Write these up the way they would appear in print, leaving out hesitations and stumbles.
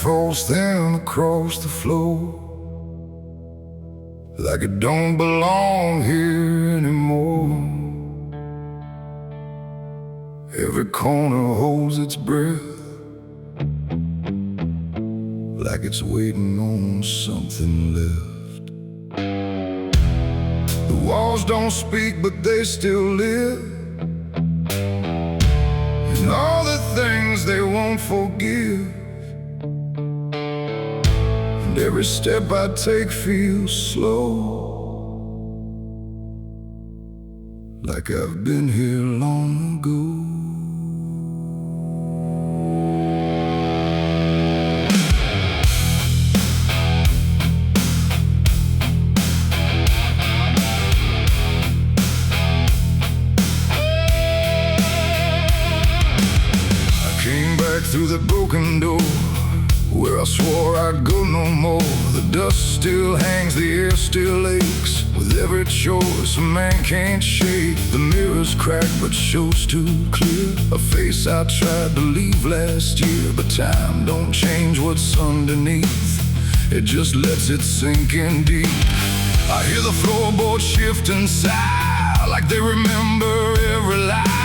falls down across the floor, like it don't belong here anymore. Every corner holds its breath, like it's waiting on something left. The walls don't speak, but they still live, and all the things they won't forgive. And every step I take feels slow, like I've been here long ago. Through the broken door, where I swore I'd go no more. The dust still hangs, the air still aches, with every choice a man can't shake. The mirror's cracked but shows too clear, a face I tried to leave last year. But time don't change what's underneath, it just lets it sink in deep. I hear the floorboards shift and sigh, like they remember every lie.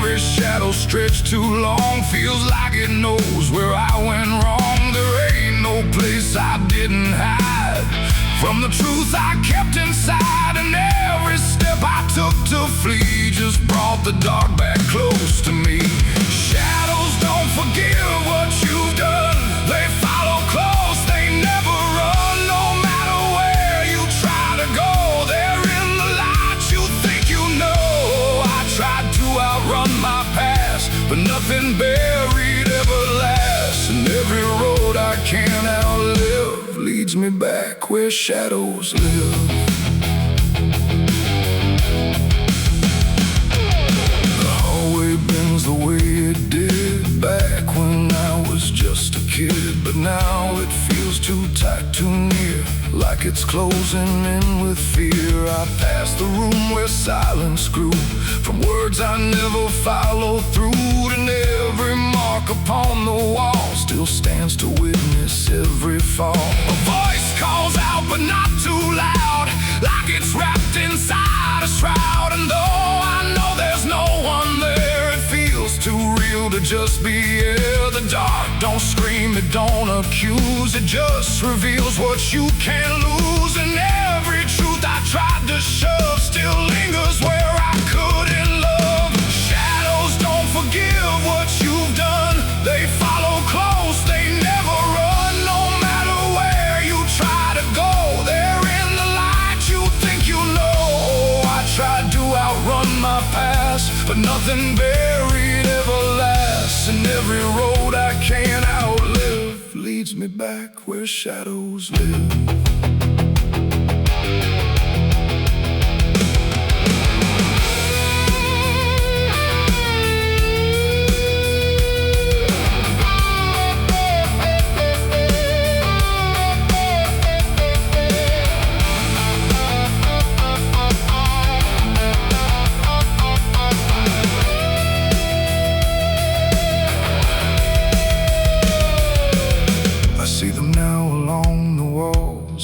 Every shadow stretched too long feels like it knows where I went wrong. There ain't no place I didn't hide from the truth I kept inside. And every step I took to flee just brought the dark back close to me. Shadows don't forgive what you've done, they follow close, they never run. No matter where you try to go, they're in the light you think you know. I tried to outrun my past, but nothing buried ever lasts. And every road I can't outlive leads me back where shadows live. The hallway bends the way it did back when I was just a kid. But now it feels too tight, too near, like it's closing in with fear. I pass the room where silence grew, from words I never followed through. And every mark upon the wall still stands to witness every fall. A voice calls out but not too loud, like it's wrapped inside a shroud. And though I know there's no one there, it feels too real to just be here. The dark don't scream, it don't accuse, it just reveals what you can't lose. And every truth I tried to shove still lingers where I couldn't love. Shadows don't forgive what you've done, they follow close, they never run. No matter where you try to go, they're in the light you think you know. I tried to outrun my past, but nothing buried ever lasts. And every road I can't outlive leads me back where shadows live.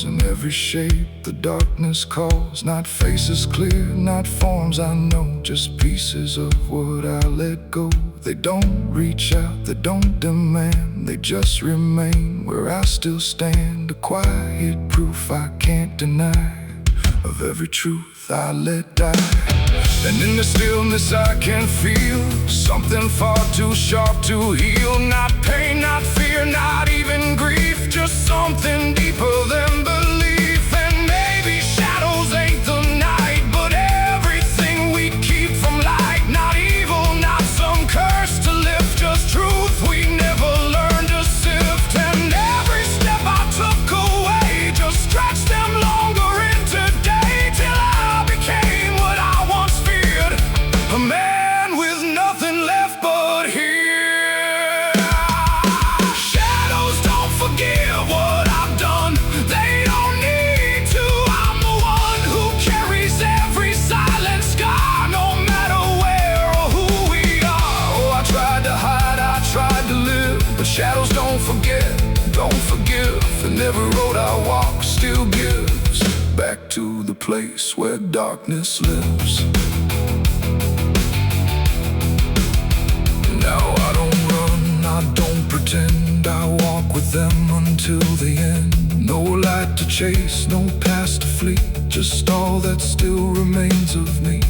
In every shape the darkness calls, not faces clear, not forms I know, just pieces of what I let go. They don't reach out, they don't demand, they just remain where I still stand. A quiet proof I can't deny of every truth I let die. And in the stillness I can feel something far too sharp to heal. Not pain, not fear, not even grief, just something deeper than belief. And maybe shadows ain't the night, but everything we keep from light. Not evil, not some curse to lift, just truth we never learned to sift. And every step I took away just stretched them longer into day, till I became what I once feared, a man with nothing left but here. Shadows don't And every road I walk still gives back to the place where darkness lives. Now I don't run, I don't pretend, I walk with them until the end. No light to chase, no past to flee, just all that still remains of me.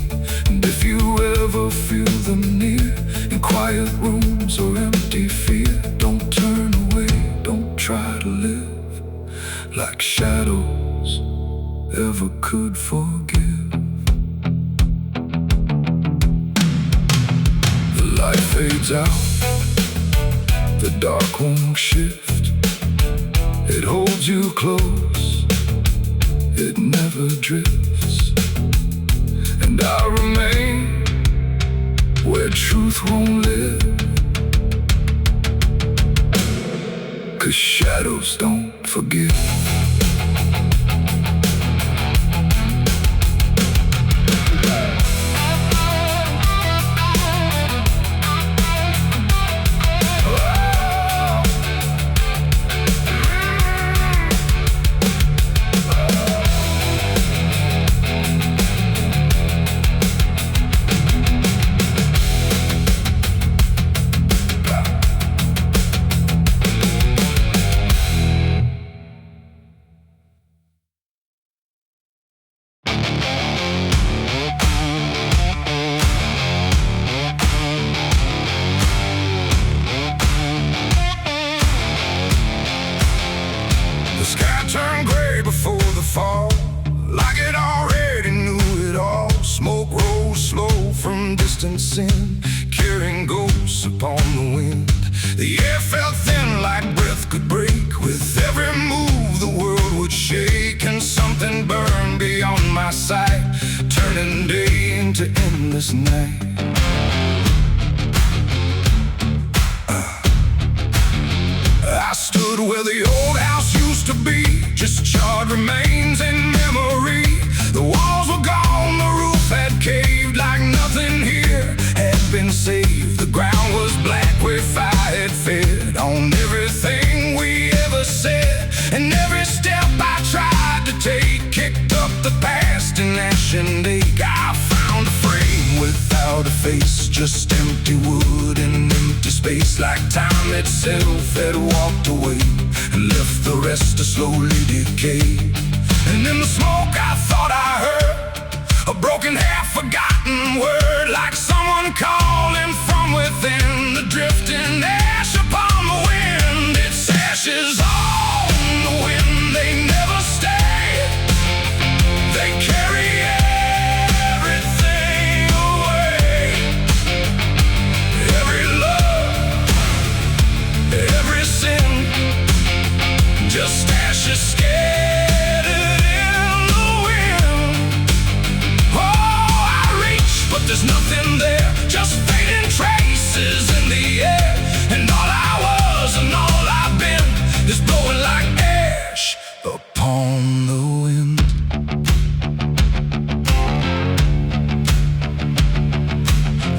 And if you ever feel them near, in quiet rooms or empty fear, don't turn away, don't try to live like shadows ever could forgive. The light fades out, the dark won't shift. It holds you close, it never drifts. And I remain where truth won't live, 'cause shadows don't forgive. Turned gray before the fall, like it already knew it all. Smoke rose slow from distant sin, carrying ghosts upon the wind. The air felt thin like breath could break. With every move the world would shake, and something burned beyond my sight, turning day into endless night. I stood where the old house used to be, just charred remains in memory. The walls were gone, the roof had caved, like nothing here had been saved. The ground was black where fire had fed on everything we ever said. And every step I tried to take kicked up the past in ash and ache. I found a frame without a face, just empty wood and empty space, like time itself had walked away and left the rest to slowly decay. And in the smoke I thought I heard a broken, half-forgotten word, like someone calling from within. The drifting ash upon the wind, its ashes on the wind, they never stay. They carry everything away. Every love, every sin, just ashes scattered in the wind. Oh, I reach, but there's nothing there, just fading traces in the air. And all I was and all I've been is blowing like ash upon the wind.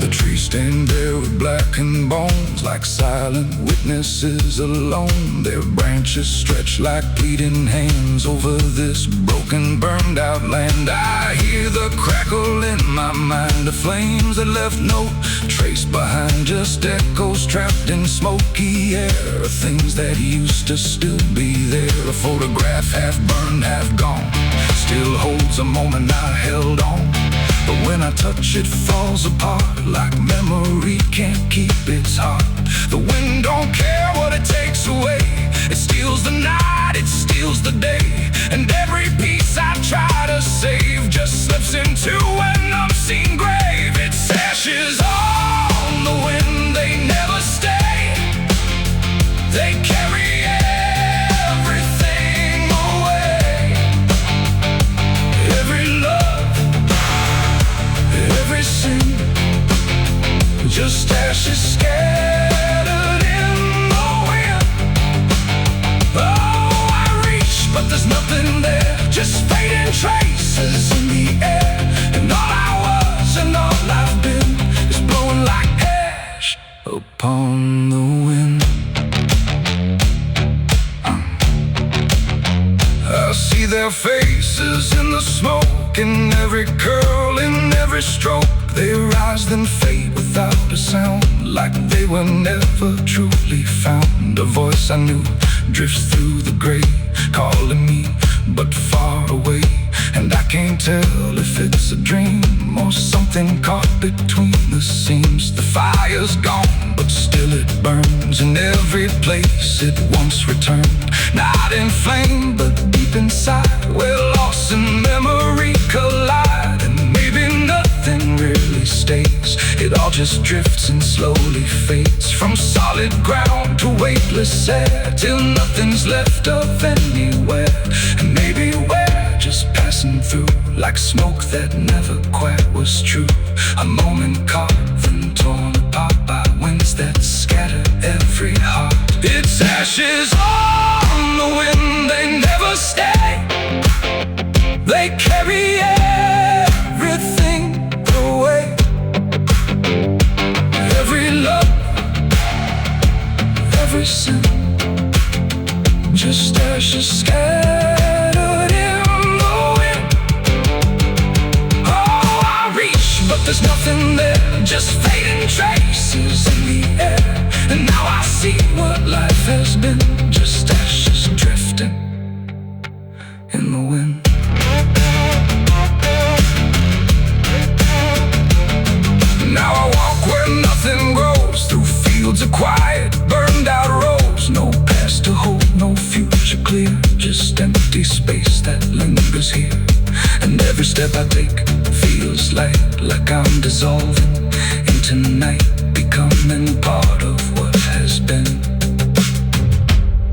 The trees stand bare with blackened bones, like silent witnesses alone. Their branches stretch like pleading hands over this broken, burned out land. I hear the crackle in my mind of flames that left no trace behind, just echoes trapped in smoky air, things that used to still be there. A photograph half burned, half gone, still holds a moment I held on. But when I touch it falls apart, like memory can't keep its heart. The wind don't care what it takes away, it steals the night, it steals the day. And every piece I try to save just slips into an unseen grave. Its ashes on the wind, they never stay. They carry everything away. Every love, every sin, just ashes scattered in the wind. their faces in the smoke, in every curl, in every stroke. They rise then fade without a sound, like they were never truly found. A voice I knew drifts through the gray, calling me but far away. And I can't tell if it's a dream or something caught between the seams. The fire's gone, but still it burns in every place it once returned. Not in flame, but deep inside, where loss and memory collide. And maybe nothing really stays, it all just drifts and slowly fades. From solid ground to weightless air, till nothing's left of anywhere. And maybe we're just passing through, like smoke that never quite was true. A moment carved and torn apart by winds that scatter every heart. It's ashes on the wind, they never stay. They carry everything away. Every love, every sin, just ashes scattered in the wind. Oh, I reach, but there's nothing there, just fading traces in the air. And now I see what life has been, just ashes drifting in the wind. Now I walk where nothing grows, through fields of quiet, burned out roads. No past to hold, no future clear, just empty space that lingers here. And every step I take feels like I'm dissolving into night, becoming part of what has been.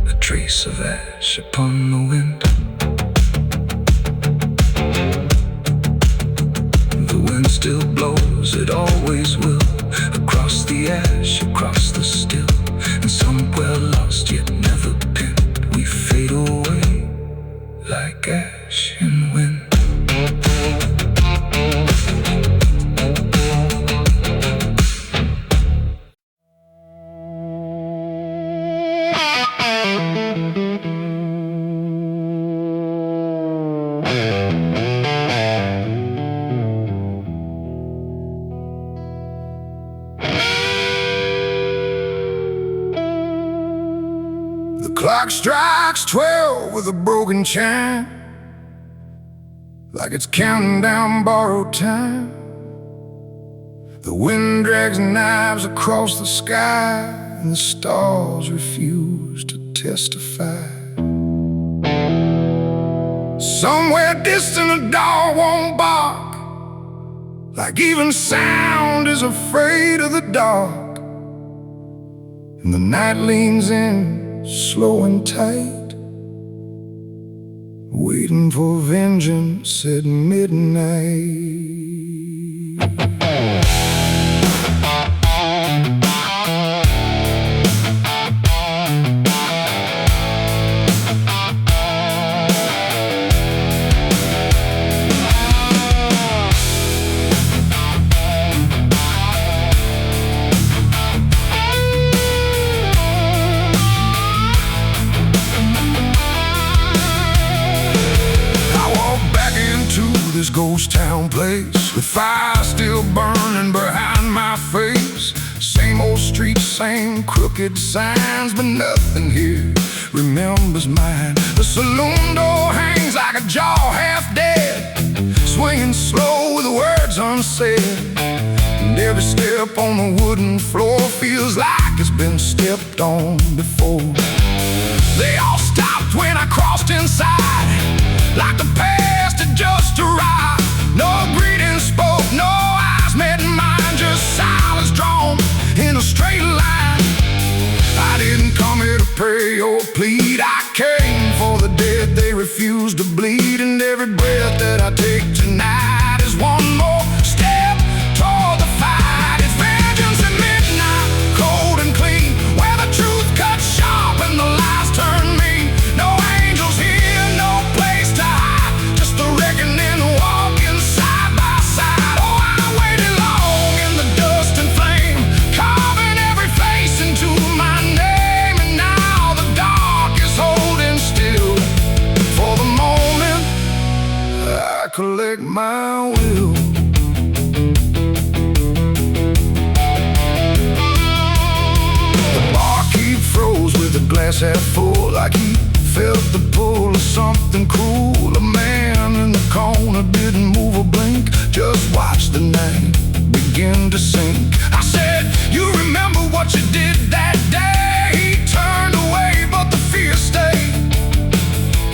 A trace of ash upon the wind. The wind still blows, it always will, across the ash, across the still. And somewhere lost yet never pinned, we fade away like ash in wind. The clock strikes 12 with a broken chime, like it's counting down borrowed time. The wind drags knives across the sky, and the stars refuse to testify. Somewhere distant a dog won't bark, like even sound is afraid of the dark. And the night leans in, slow and tight, waiting for vengeance at midnight. This ghost town place, with fire still burning behind my face. Same old streets, same crooked signs, but nothing here remembers mine. The saloon door hangs like a jaw half dead, swinging slow with words unsaid. And every step on the wooden floor feels like it's been stepped on before. They all stopped when I crossed inside, like the past had just arrived. No greeting spoke, no eyes met mine, just silence drawn in a straight line. I didn't come here to pray or plead, I came for the dead they refused to bleed. And every breath that I take tonight is one more step toward the fight. It's vengeance at midnight, cold and clean, where the truth cuts sharp and the lies turn mean. No angels here, no place to hide, just the reckoning walking side by side. Oh, I waited long in the dust and flame, carving every face into my name. And now the dark is holding still for the moment glass half full, like he felt the pull of something cruel. A man in the corner didn't move a blink, just watched the night begin to sink. I said, you remember what you did that day? He turned away, but the fear stayed,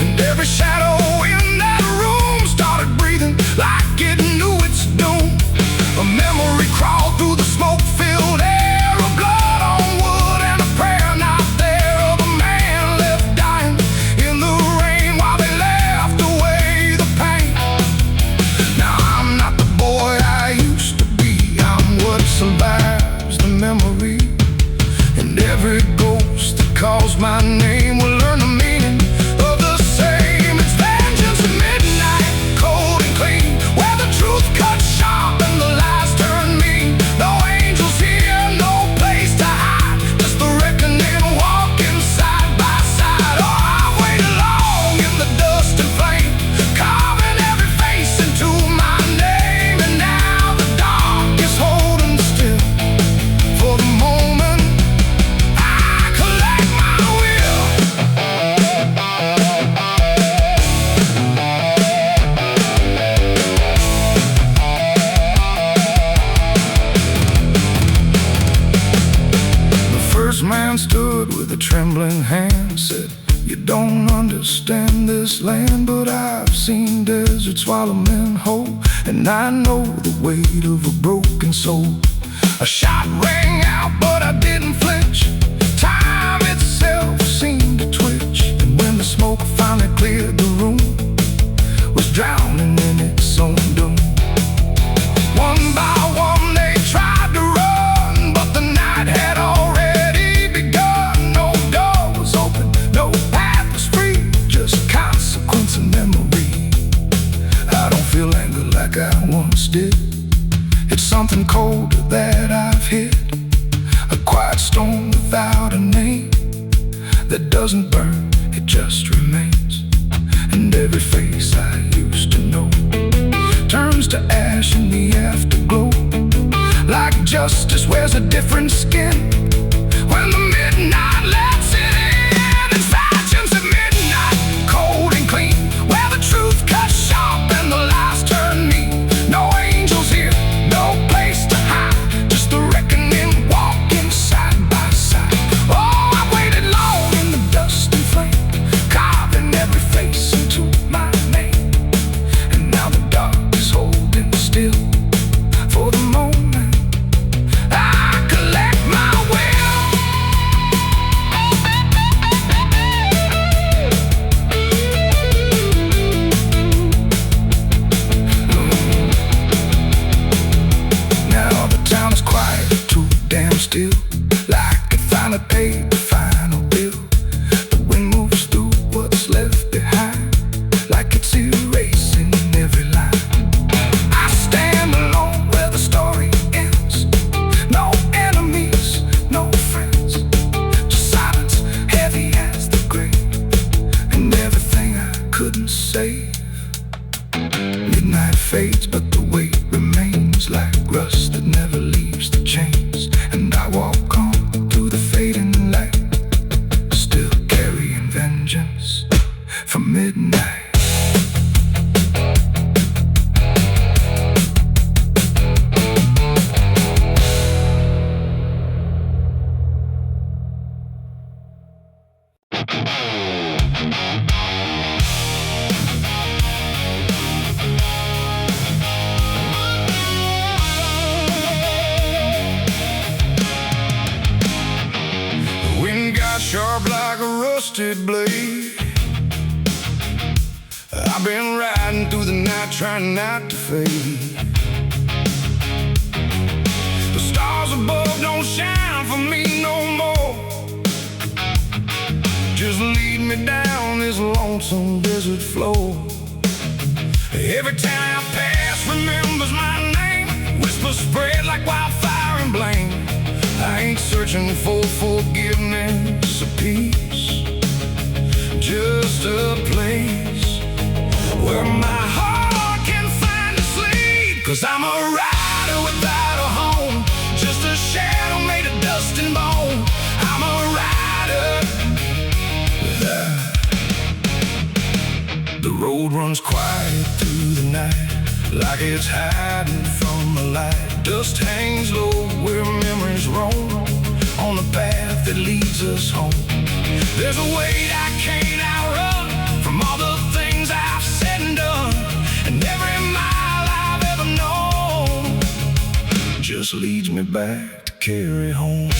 and every shadow in that room started breathing like it knew its doom. A memory crawled through the smoke-filled air, of blood on wood and a prayer not there, of a man left dying in the rain while they laughed away the pain. Now I'm not the boy I used to be, I'm what survives the memory, and every ghost that calls my name will learn the meaning of the same. It's vengeance at midnight, cold and clean, where the truth cuts sharp and the lies turn mean. No angels here, no place to hide, just the reckoning walking side by side. Oh, I've waited long in the dust and flame, carving every face into my name, and now the dark is holding still. For the moment I collect my will. The first man stood with a trembling hand, said, you don't understand this land, but I've seen deserts swallow men whole, and I know the weight of a broken soul. A shot rang out, but I didn't flinch. Time itself seemed to twitch, and when the smoke finally cleared the room, was drowning in its own doom. One by one they tried to run, but the night had already begun. No door was open, no path was free, just consequence and memory. I don't feel anger like I once did, it's something colder that I've hid, a quiet storm without a name, that doesn't burn, it just remains. And every face I used to know turns to ash in the afterglow, like justice wears a different skin when the midnight lets it in. It's vengeance at midnight, cold and clean, where the truth cuts sharp and the lies turn mean. No angels here, no place to hide, just the reckoning walking side by side. Oh, I waited long in the dust and flame, carving every face into my name, and now the dark is holding still. For the moment I collect my will. Now the town is quiet, too damn still, like it finally paid the final bill. The wind moves through what's left behind, like it's erasing every line. I stand alone where the story ends, no enemies, no friends, just silence heavy as the grave, and everything I couldn't save. Midnight fades, but the weight remains like rust that never leaves the chains, and I walk on through the fading light, still carrying vengeance from midnight. Sharp like a rusted blade, I've been riding through the night trying not to fade. The stars above don't shine for me no more, just lead me down this lonesome desert floor. Every town I pass remembers my name, whispers spread like wildfire and blame. I ain't searching for forgiveness or peace, just a place where my heart can find a sleep. 'Cause I'm a rider without a home, just a shadow made of dust and bone. I'm a rider The road runs quiet through the night, like it's hiding from the light. Dust hangs low where memories roam, on the path that leads us home. There's a weight I can't outrun, from all the things I've said and done, and every mile I've ever known just leads me back to carry home.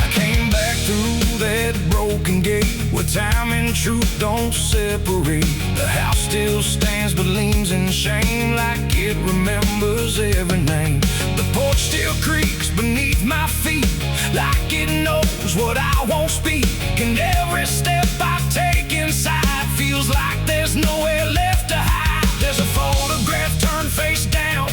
I came back through that broken gate, where time and truth don't separate. The house still stands but leans in shame, like it remembers every name. The porch still creaks beneath my feet, like it knows what I won't speak. And every step I take inside feels like there's nowhere left to hide. There's a photograph turned face down,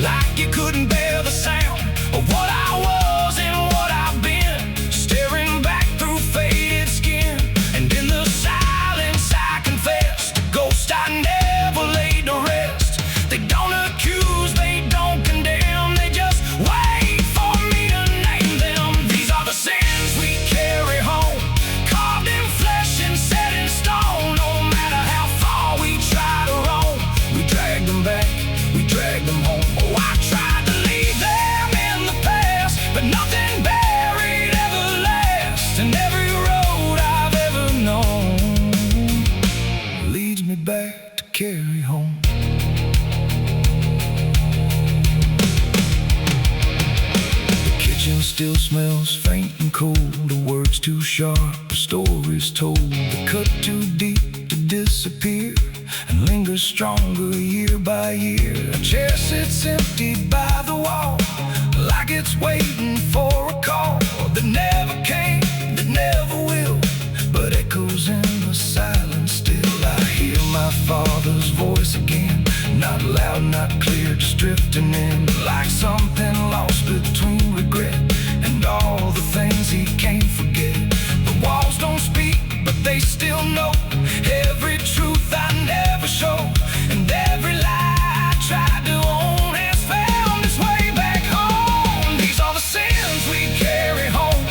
like you couldn't bear the sound of what I was and what I've been, staring back through faded skin. And in the silence I confess, the ghost I never laid to rest. They don't accuse, they don't condemn, they just wait for me to name them. These are the sins we carry home, carved in flesh and set in stone. No matter how far we try to roam, we drag them back, we drag them home. Oh, I tried to leave them in the past, but nothing buried ever lasts. And every road I've ever known leads me back to carry home. The kitchen still smells faint and cold, the words too sharp, the stories told. The cut too deep to disappear, and lingers stronger year by year. A chair sits empty by the wall, like it's waiting for a call that never came, that never will, but echoes in the silence still. I hear my father's voice again, not loud, not clear, just drifting in, like something lost between regret and all the things he can't forget. The walls don't speak, but they still know every truth I never show, and every lie I tried to own has found its way back home. These are the sins we carry home,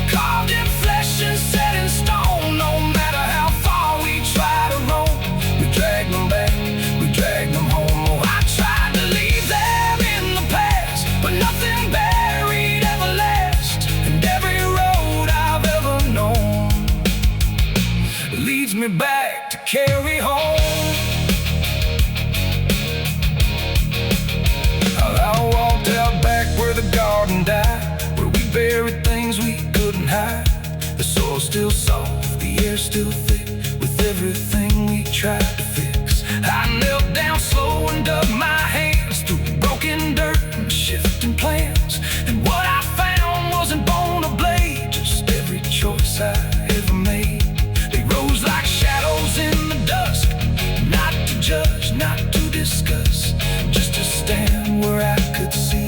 carved in flesh and set in stone. No matter how far we try to roam, we drag them back, we drag them home. Oh, I tried to leave them in the past, but nothing buried ever lasts. And every road I've ever known leads me back to carry home. I walked out back where the garden died, where we buried things we couldn't hide. The soil's still soft, the air's still thick, with everything we tried to fix. I knelt down slow and dug my hands through broken dirt and shifting plans. And what I found wasn't bone or blade, just every choice I ever made. They rose like shadows in the dusk, not to judge, not to discuss, just to stand where I could see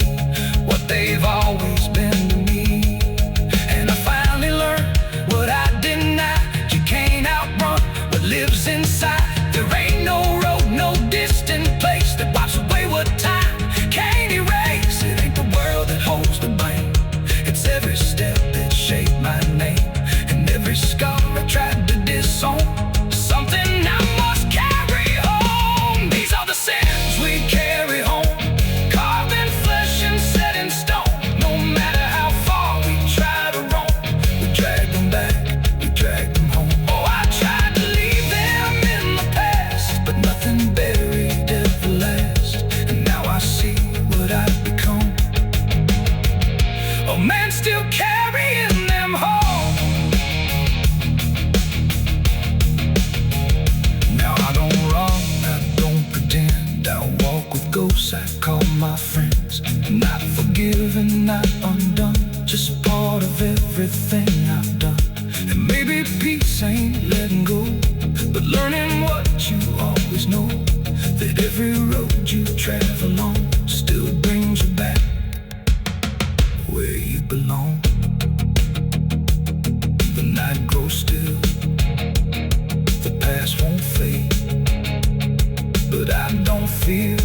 what they've always been to me. And I finally learned what I denied: you can't outrun what lives inside. There ain't no road, no distant place that wipes away what time can't erase. It ain't the world that holds the blame, it's every step that shaped my name, and every scar I tried to disown, something I must carry home. These are the sins we carry home, carved in flesh and set in stone. No matter how far we try to roam, we drag them back, we drag them home. Oh, I tried to leave them in the past, but nothing buried ever lasts. And now I see what I've become, a man still carrying them home. Now I don't run, I don't pretend, I walk with ghosts I call my friends. Not forgiven, not undone, just part of everything I've done. And maybe peace ain't letting go, but learning what you always know, that every road you travel on still brings you back where you belong. The night grows still, the past won't fade, but I don't fear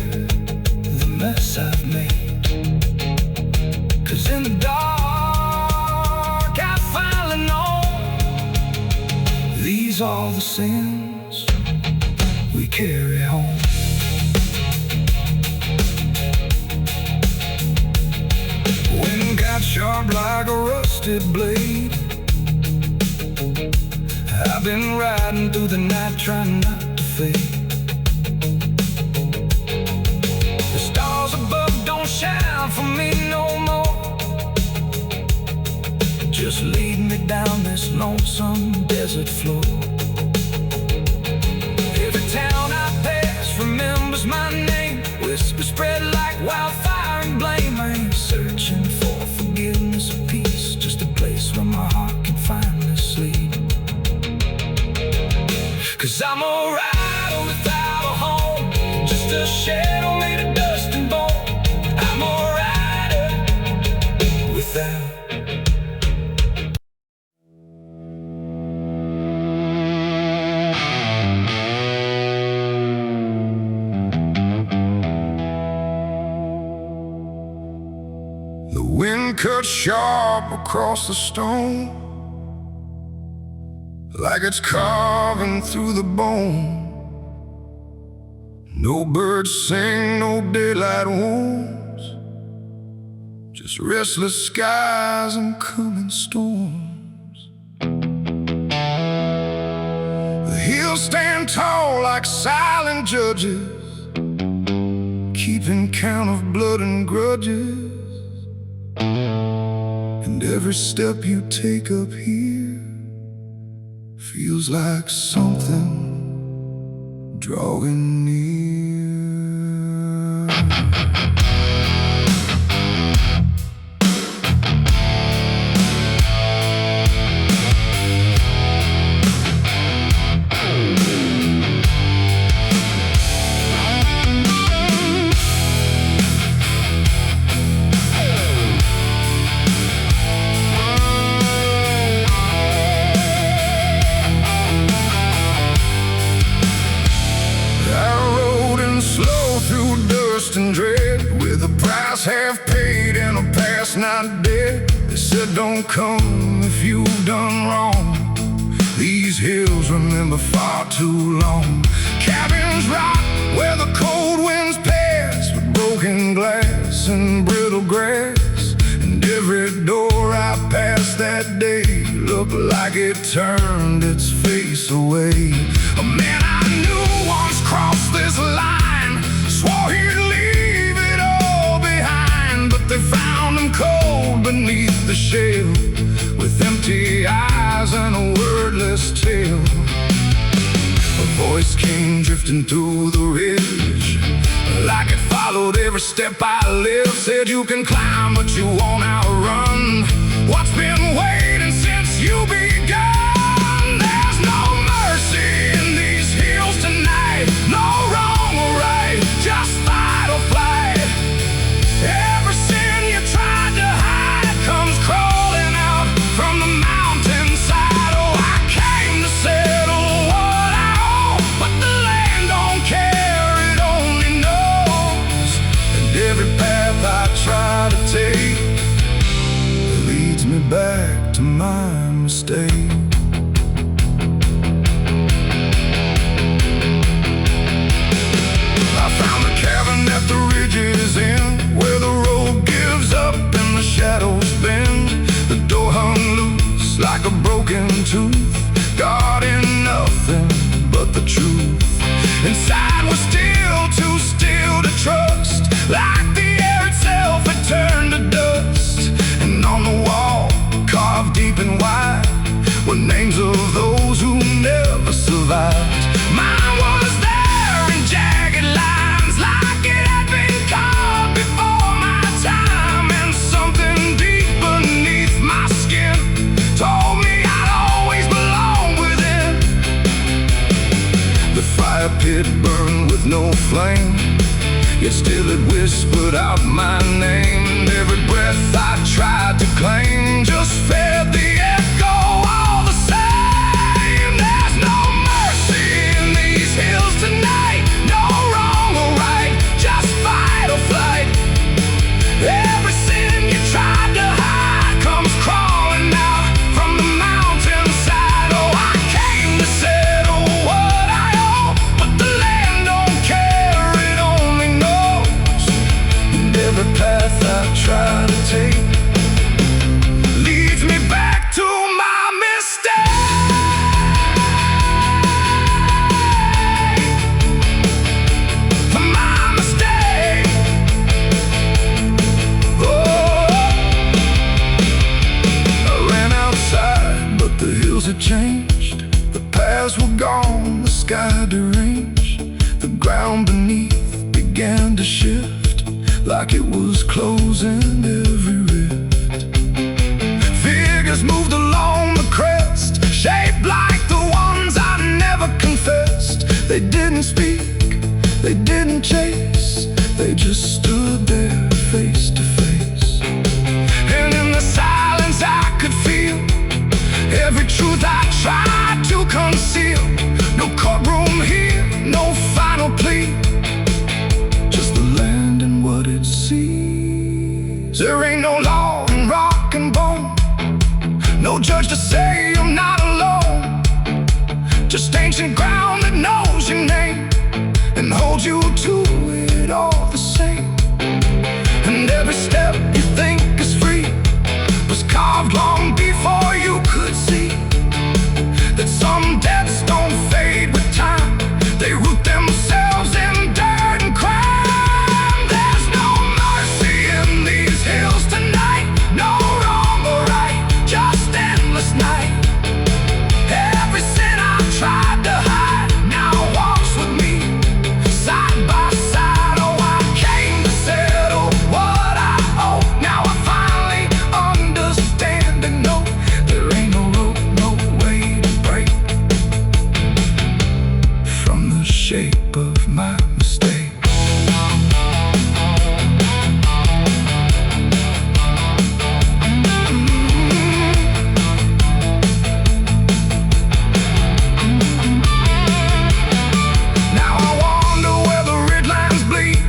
the mess I've made. 'Cause in the dark I find These are the sins we carry home. Wind got sharp like a rusted blade. I've been riding through the night trying not to fade. The stars above don't shine for me no more. Just lead me down this lonesome desert floor. Every town I pass remembers my name. Whispers spread like wildfire and blame. I ain't searching for forgiveness or peace, just a place where my heart can finally sleep. 'Cause I'm a rider without a home, just a shadow made of dust and bone. I'm a rider without. The wind cut sharp across the stone, like it's carving through the bone. No birds sing, no daylight wounds, just restless skies and coming storms. The hills stand tall like silent judges, keeping count of blood and grudges. And every step you take up here feels like something drawing near. And dread, with a price half paid and a past not dead. They said don't come if you've done wrong. These hills remember far too long. Cabins rock where the cold winds pass, with broken glass and brittle grass. And every door I passed that day looked like it turned its face away. A man I knew once crossed this line, swore he'd leave it all behind, but they found him cold beneath the shell, with empty eyes and a wordless tale. A voice came drifting through the ridge, like it followed every step I lived. Said you can climb but you won't outrun what's been waiting since you begun. There's no mercy in these hills tonight, no wrong or right, just fight or flight. Every sin you tried to hide comes crawling out from the mountainside. Oh, I came to settle what I owe, but the land don't care, it only knows. And every path I try to take leads me back to my mistake. I found a cabin at the ridge's end, where the road gives up and the shadows bend. The door hung loose like a broken tooth, guarding nothing but the truth. Inside was still too still to trust, like the air itself had turned to dust. And on the wall, carved deep and wide, were names of those who never survived. Mine was there in jagged lines, like it had been carved before my time. And something deep beneath my skin told me I'd always belong within. The fire pit burned with no flame, yet still it whispered out my name. And every breath I tried to claim just fed the echo all the same. There's no mercy in these hills tonight, no wrong or right, just fight or flight. Every sin you tried to hide comes crawling out from the mountainside. Oh, I came to say had changed. The paths were gone, the sky deranged. The ground beneath began to shift, like it was closing every rift. Figures moved along the crest, shaped like the ones I never confessed. They didn't speak, they didn't chase, they just stood there face to face. And in the silence I could feel every truth I tried to conceal. No courtroom here, no final plea, just the land and what it sees. There ain't no law in rock and bone, no judge to say I'm not alone. Just ancient ground that knows your name and holds you to it all the same. And every step you think is free was carved long before you could see that some debts don't fade with time, they root themselves in dirt and crime. There's no mercy in these hills tonight, no wrong or right, just endless night. Every sin I've tried to hide now walks with me, side by side. Oh, I came to settle what I owe. Now I finally understand and know there ain't no rope, no way to break from the shape of my mistake. Now I wonder where the red lines bleed,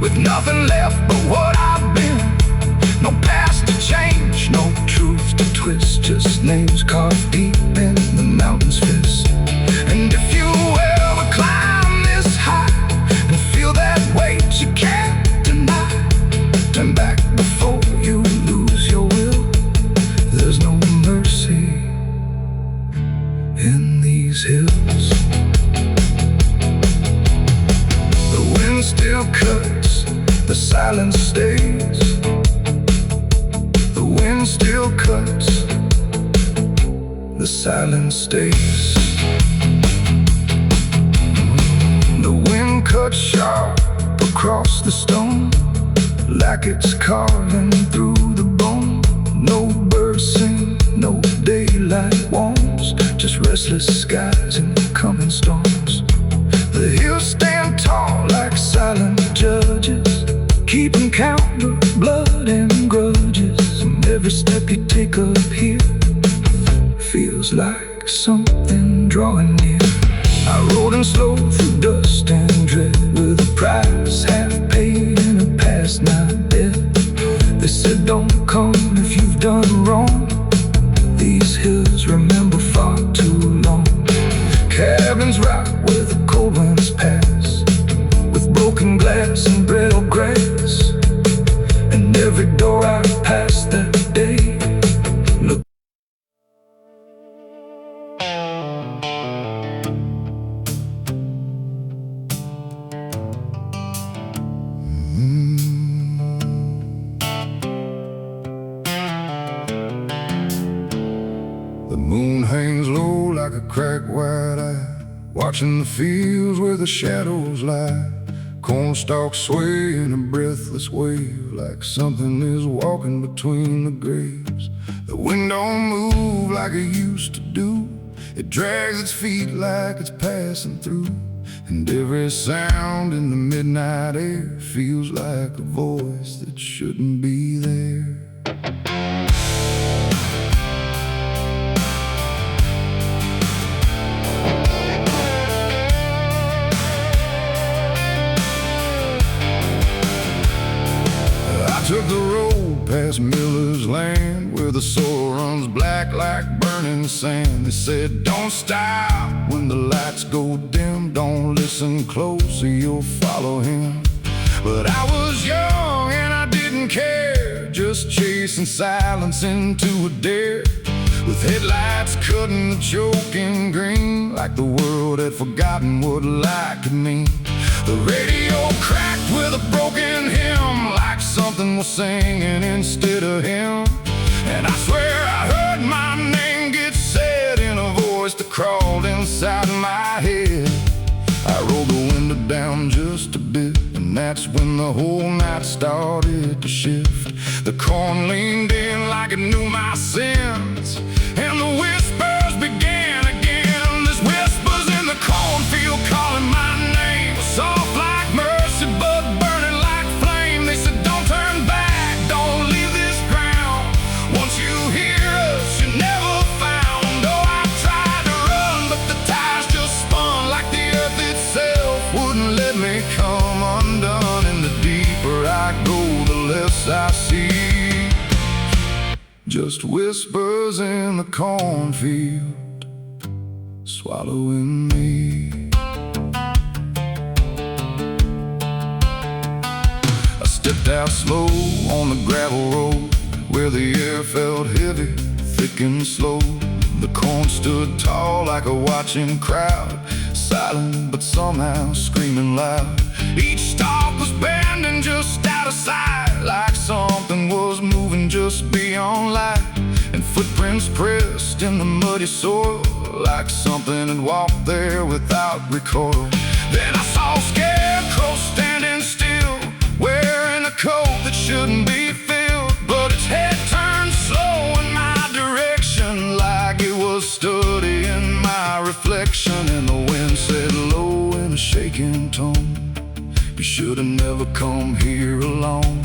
with nothing left but what I've been. No past to change, no truth to twist, just names carved deep in the mountain's fist. And if you ever climb this high and feel that weight you can't deny, turn back before you lose your will. There's no mercy in these hills. The wind still cuts, the silence stays. The wind still cuts, the silence stays. The wind cuts sharp across the stone, like it's carving through the bone. No birds sing, no daylight warms, just restless skies and coming storms. The hills stand tall like silent judges, keeping count of blood and grudges. And every step you take up here feels like something drawing near. I rode in slow through dust and dread, with a price half paid and a past not dead. They said don't come if you've done wrong, these hills remember far too long. Cabins rock where the cold winds pass, with broken glass and brittle grass. And every door I passed that day looked. The moon hangs low like a cracked white eye, watching the fields where the shadows lie. Corn stalks sway in a breathless wave, like something is walking between the graves. The wind don't move like it used to do, it drags its feet like it's passing through. And every sound in the midnight air feels like a voice that shouldn't be there. I took the road past Miller's land, where the soil runs black like burning sand. They said don't stop when the lights go dim, don't listen close or you'll follow him. But I was young and I didn't care, just chasing silence into a dare, with headlights cutting the choking green, like the world had forgotten what light could mean. The radio cracked with a broken hymn, like something was singing instead of him. And I swear I heard my name get said when the whole night started to shift. The corn leaned in like it knew my sins, and the whispers began again. There's whispers in the cornfield calling my name, soft like mercy but burning like flame. They said don't turn back, don't leave this ground. Once you hear us, you're never found. Oh, I tried to run, but the tires just spun like the earth itself wouldn't let me come undone. And the deeper I go, the less I see. Just whispers in the cornfield, swallowing me. I stepped out slow on the gravel road, where the air felt heavy, thick and slow. The corn stood tall like a watching crowd, silent but somehow screaming loud. Each stalk was bending just out of sight, like something was moving just beyond light. And footprints pressed in the muddy soil, like something had walked there without recoil. Then I saw a scarecrow standing still, wearing a coat that shouldn't be filled, but its head turned slow in my direction, like it was studying my reflection. And the wind said low in a shaking tone, you should have never come here alone.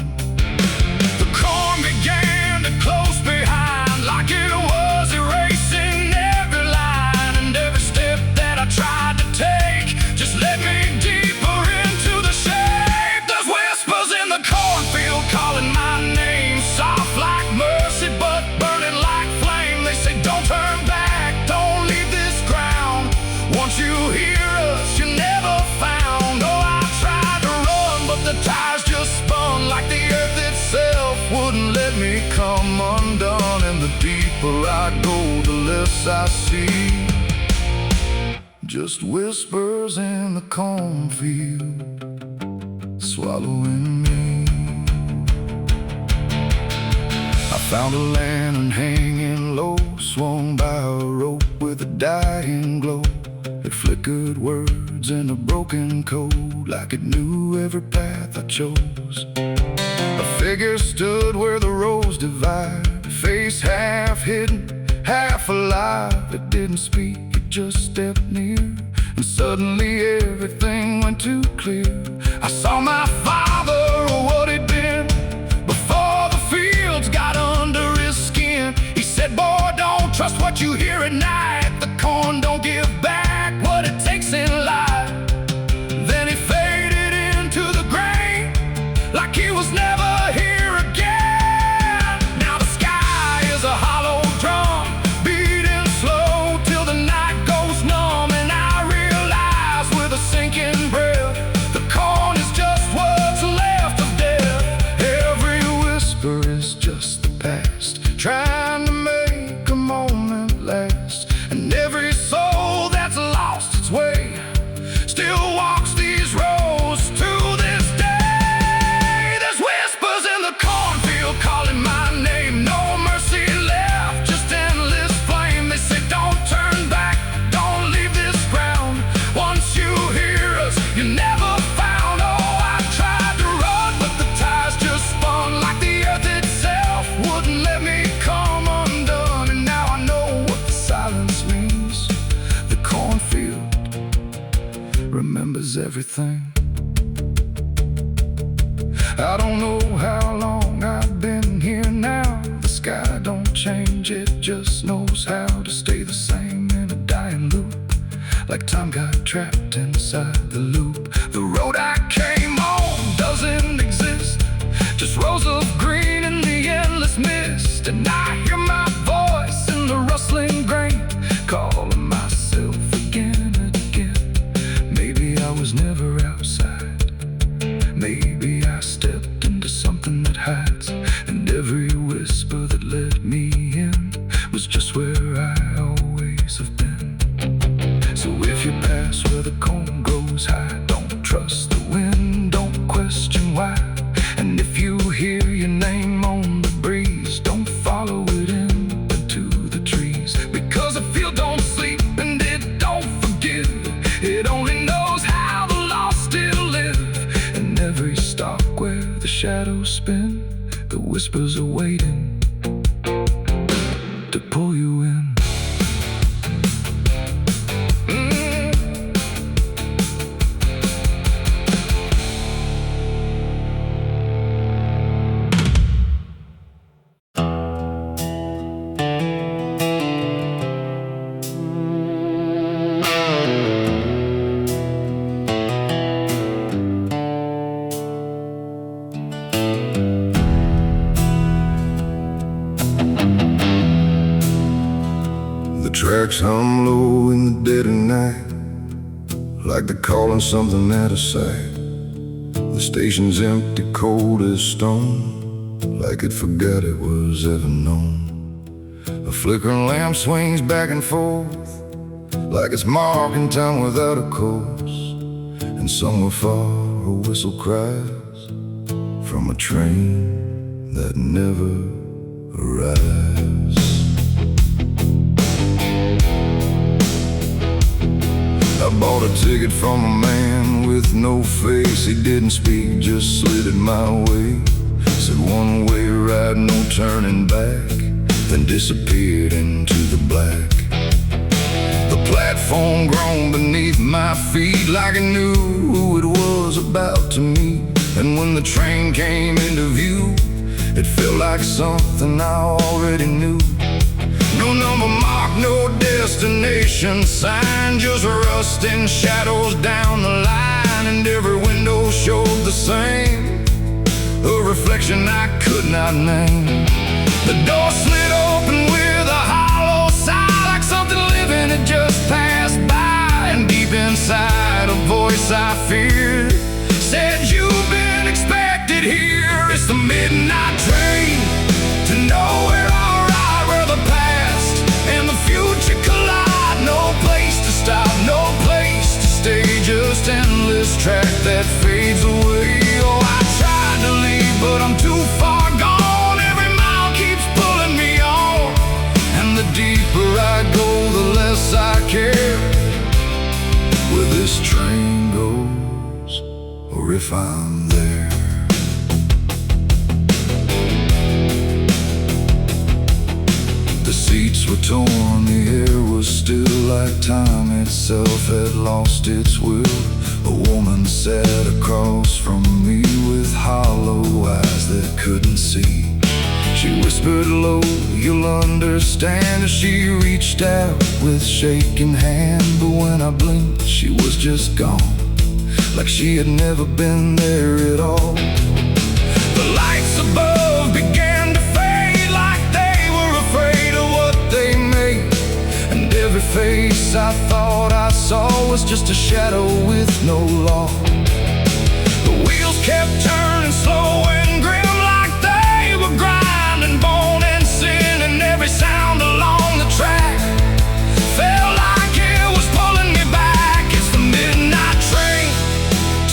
The corn began to close behind, like it was erasing every line. And every step that I tried to take just led me deeper into the shade. There's whispers in the cornfield calling my name, soft like mercy but burning like flame. They say don't turn back, don't leave this ground. Once you hear us, you're never found. Oh, I tried to run, but the tires just spun like the earth itself wouldn't let me come undone. And the deeper I go, the less I see. Just whispers in the cornfield, swallowing me. I found a lantern hanging low, swung by a rope with a dying glow. It flickered words in a broken code, like it knew every path I chose. A figure stood where the roads divide, face half hidden, half alive. It didn't speak, it just stepped near, and suddenly everything went too clear. I saw my father, or what he'd been, before the fields got under his skin. He said, boy, don't trust what you hear at night. The corn don't give back what it takes in life. Then he faded into the grain, like he was never here again. Now the sky is a hollow drum, beating slow till the night goes numb. And I realize with a sinking breath, the corn is just what's left of death. Every whisper is just the past, trying to make a moment last. And every soul that's lost its way still walks these roads to this day. There's whispers in the cornfield calling my name, no mercy left, just endless flame. They say don't turn back, don't leave this ground. Once you hear us, you're never found. Oh, I tried to run, but the tires just spun like the earth itself wouldn't let me come undone. And now I know what the silence means. The cornfield remembers everything. I don't know how long I've been here now. The sky don't change, it just knows how to stay the same in a dying loop, like time got trapped inside the loop. The road I came on doesn't exist, just rows of green in the endless mist. And I hear my voice in the rustling grain, calling myself again and again. Maybe I was never outside, maybe I stepped into something that hides, and every whisper that led me in was just where I always have been. So if you pass where the corn grows high, don't trust the wind, don't question why. And if you hear your name on the breeze, don't follow it into the trees, because the field don't sleep and it don't forgive. It only knows how the lost still live, and every star shadows spin, the whispers are waiting to pull you in. The tracks hum low in the dead of night, like they're calling something out of sight. The station's empty, cold as stone, like it forgot it was ever known. A flickering lamp swings back and forth, like it's marking time without a course. And somewhere far a whistle cries from a train that never arrives. I bought a ticket from a man with no face. He didn't speak, just slid it my way. Said one way ride, no turning back, then disappeared into the black. The platform groaned beneath my feet, like it knew who it was about to meet. And when the train came into view, it felt like something I already knew. No number mark, no destination sign, just rusting shadows down the line. And every window showed the same, a reflection I could not name. The door slid open with a hollow sigh, like something living had just passed by. And deep inside, a voice I feared said, "You've been expected here." It's the midnight train to nowhere, alright, where the past and the future collide. No place to stop, no place to stay, just endless track that fades away. Oh, I tried to leave, but I'm too far gone. Every mile keeps pulling me on, and the deeper I go, the less I care where this train goes, or if I'm there. The seats were torn, the air was still, like time itself had lost its will. A woman sat across from me with hollow eyes that couldn't see. She whispered low, "You'll understand," as she reached out with shaking hand. But when I blinked, she was just gone, like she had never been there at all. The lights above began to fade, like they were afraid of what they made. And every face I thought I saw was just a shadow with no law. The wheels kept turning slow and grim, like they were grinding bone and sin. And every sound along the track felt like it was pulling me back. It's the midnight train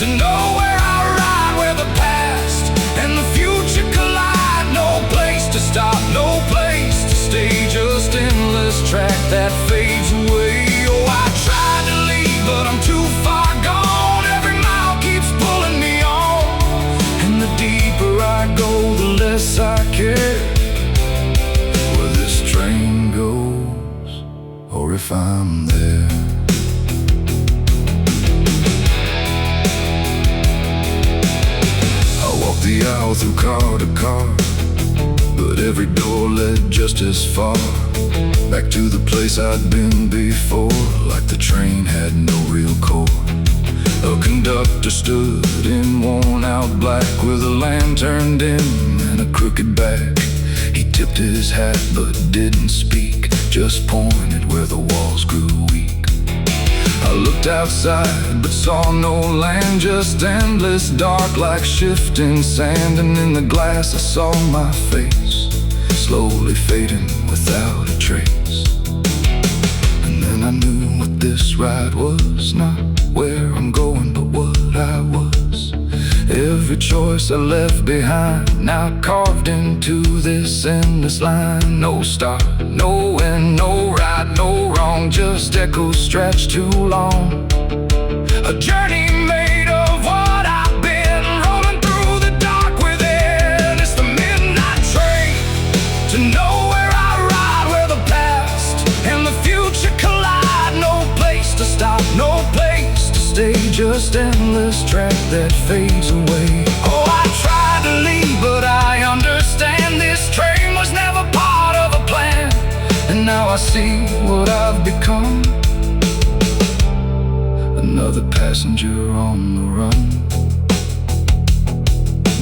to nowhere, I ride, where the past and the future collide. No place to stop, no place to stay, just endless track that fades away. Oh, I tried to leave, but I'm too far gone. Every mile keeps pulling me on, and the deeper I go, the less I care where this train goes, or if I'm there. I walked the aisle through car to car, but every door led just as far back to the place I'd been before, like the train had no real core. A conductor stood in worn-out black with a lantern dim and a crooked back. He tipped his hat but didn't speak, just pointed where the walls grew weak. I looked outside but saw no land, just endless dark like shifting sand. And in the glass I saw my face, slowly fading without a trace. And then I knew what this ride was, not where I'm going, but what I was. Every choice I left behind, now carved into this endless line. No start, no end, no right, no wrong, just echoes stretched too long. A journey made of what I've been, rolling through the dark with just endless track that fades away. Oh, I tried to leave, but I understand this train was never part of a plan. And now I see what I've become, another passenger on the run.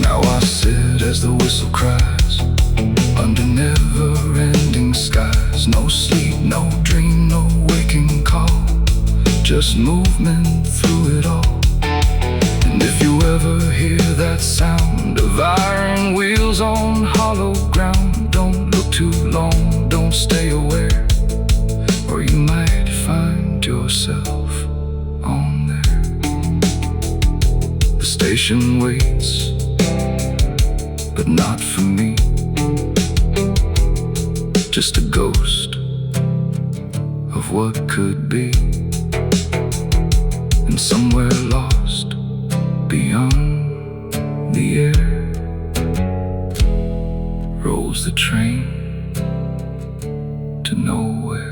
Now I sit as the whistle cries under never-ending skies. No sleep, no dream, no waking call, just movement through it all. And if you ever hear that sound of iron wheels on hollow ground, don't look too long, don't stay aware, or you might find yourself on there. The station waits, but not for me, just a ghost of what could be. And somewhere lost beyond the air rolls the train to nowhere.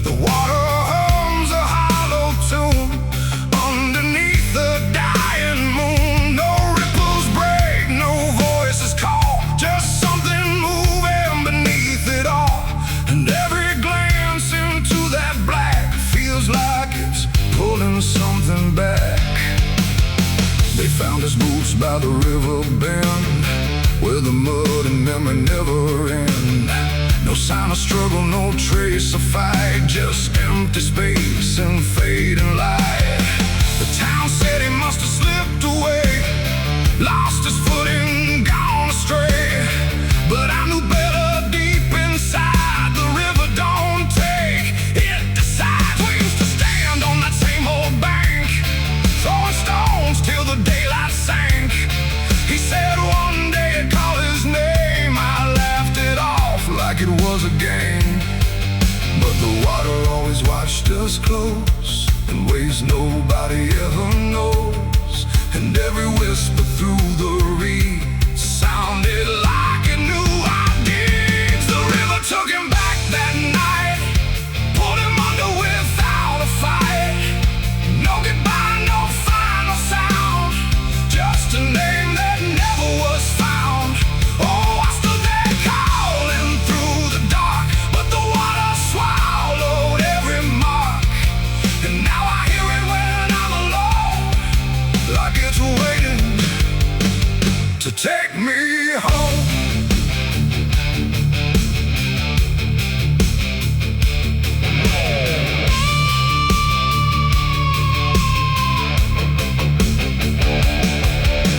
The water hums a hollow tune underneath the dying moon. No ripples break, no voices call, just something moving beneath it all. And every glance into that black feels like it's pulling something back. They found his boots by the river bend, where the mud and memory never end. No sign of struggle, no trace of fight, just empty space and fading light. The town said he must have slipped away, lost his footing, gone astray. But I knew better deep inside, the river don't take, it decides. We used to stand on that same old bank, throwing stones till the daylight sank. He said one day I'd call his name, I laughed it off like it was a game. But the water always watched us close, in ways nobody ever knows. And every whisper through the reeds sounded like it knew our deeds. The river took him back that night, pulled him under without a fight. No goodbye, no final sound, just a name that never was found. Oh, I stood there calling through the dark, but the water swallowed every mark. And now I hear it when I'm alone, like it's waiting to take me home.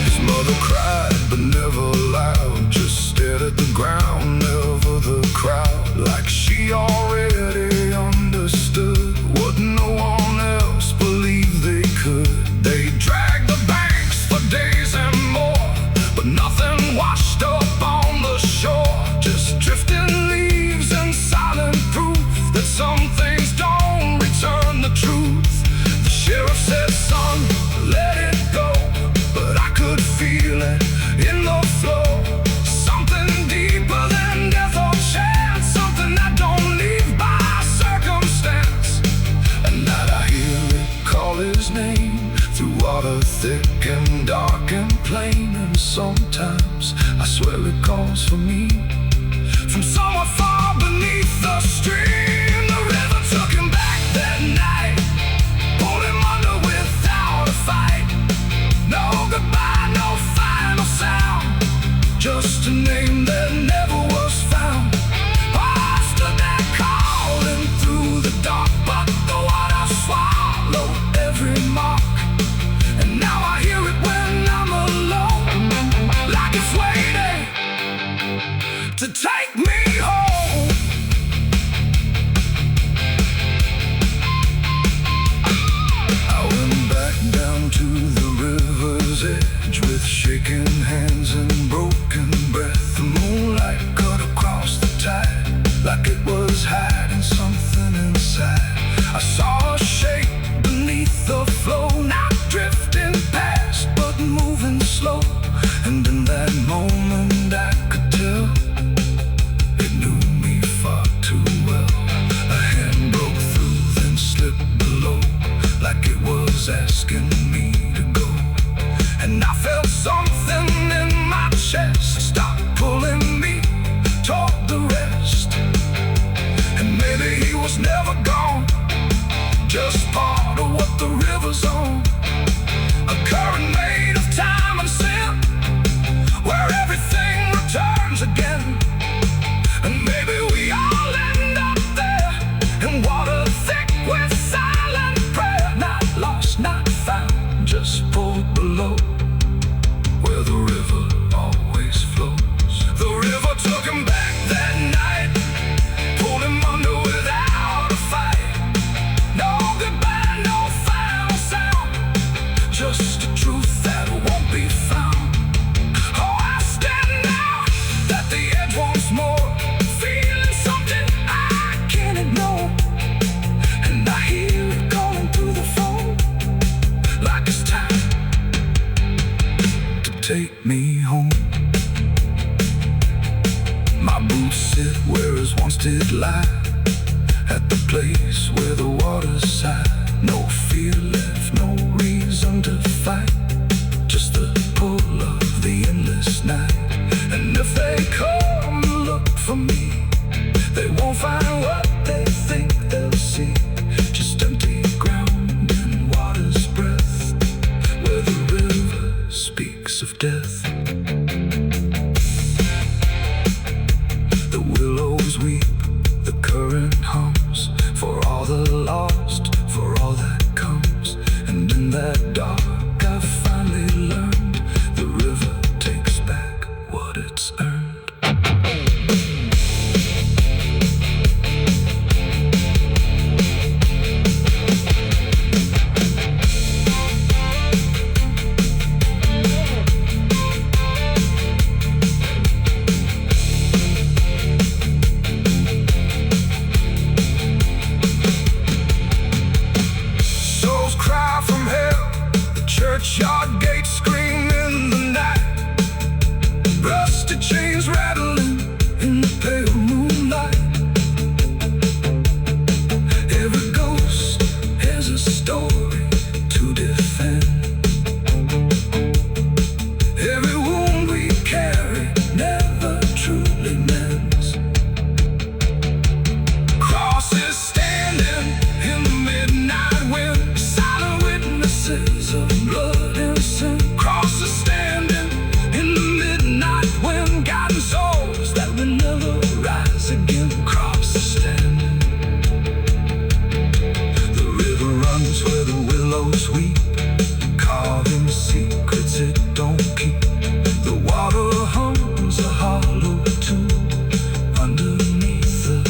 His mother cried, but never loud, just stared at the ground, never the crowd. Like she already understood what no one else believed they could. They dragged the banks for days and more, but nothing washed up on the shore. Just drifting leaves and silent proof that some things don't return the truth. The sheriff said, son, let it go, but I could feel it in the flow. Something deeper than death or chance, something that don't leave by circumstance. At night I hear it call his name, through water thick and dark and plain. And sometimes I swear it calls for me, from somewhere far beneath the stream. The river took him back that night, pulled him under without a fight. No goodbye, no final sound, just a name that never was found. I stood there calling through the dark, but the water swallowed every mark. And now I hear it when I'm alone, like it's asking me to go. And I felt something in my chest stop pulling me toward the rest. And maybe he was never gone, just part of what the river's on. A current made of time and sin, where everything returns again. And maybe we all end up there, in water thick with silent prayer. Not lost, not found, just pulled below, where the river always flows. The river took him back that night, pulled him under without a fight. No goodbye, no final sound, just a truth that won't be found. Oh, I stand now at the edge once more, feeling something I can't ignore. And I hear it calling through the phone, like it's time to take me home. My boots sit where his once did lie, at the place where the water sighed. No fear left, no reason to fight, just the pull of the endless night. And if they come to look for me, they won't find what they think they'll see, just empty ground and water's breath, where the river speaks of death. The willows weep, the current hums, for all the lost, for all that comes. And in that dark I finally learned, the river takes back what it's earned. Souls cry from hell, the churchyard gates scream in the night. Rusty chains rattling in the pale moonlight. Every ghost has a story to defend. Every wound we carry never truly mends. Crosses standing in the midnight wind, silent witnesses of blood and sin. Crosses standing in the midnight wind, guiding souls that will never rise again. Crosses standing. The river runs where the willows weep, carving secrets it don't keep. The water hums a hollow tune underneath the.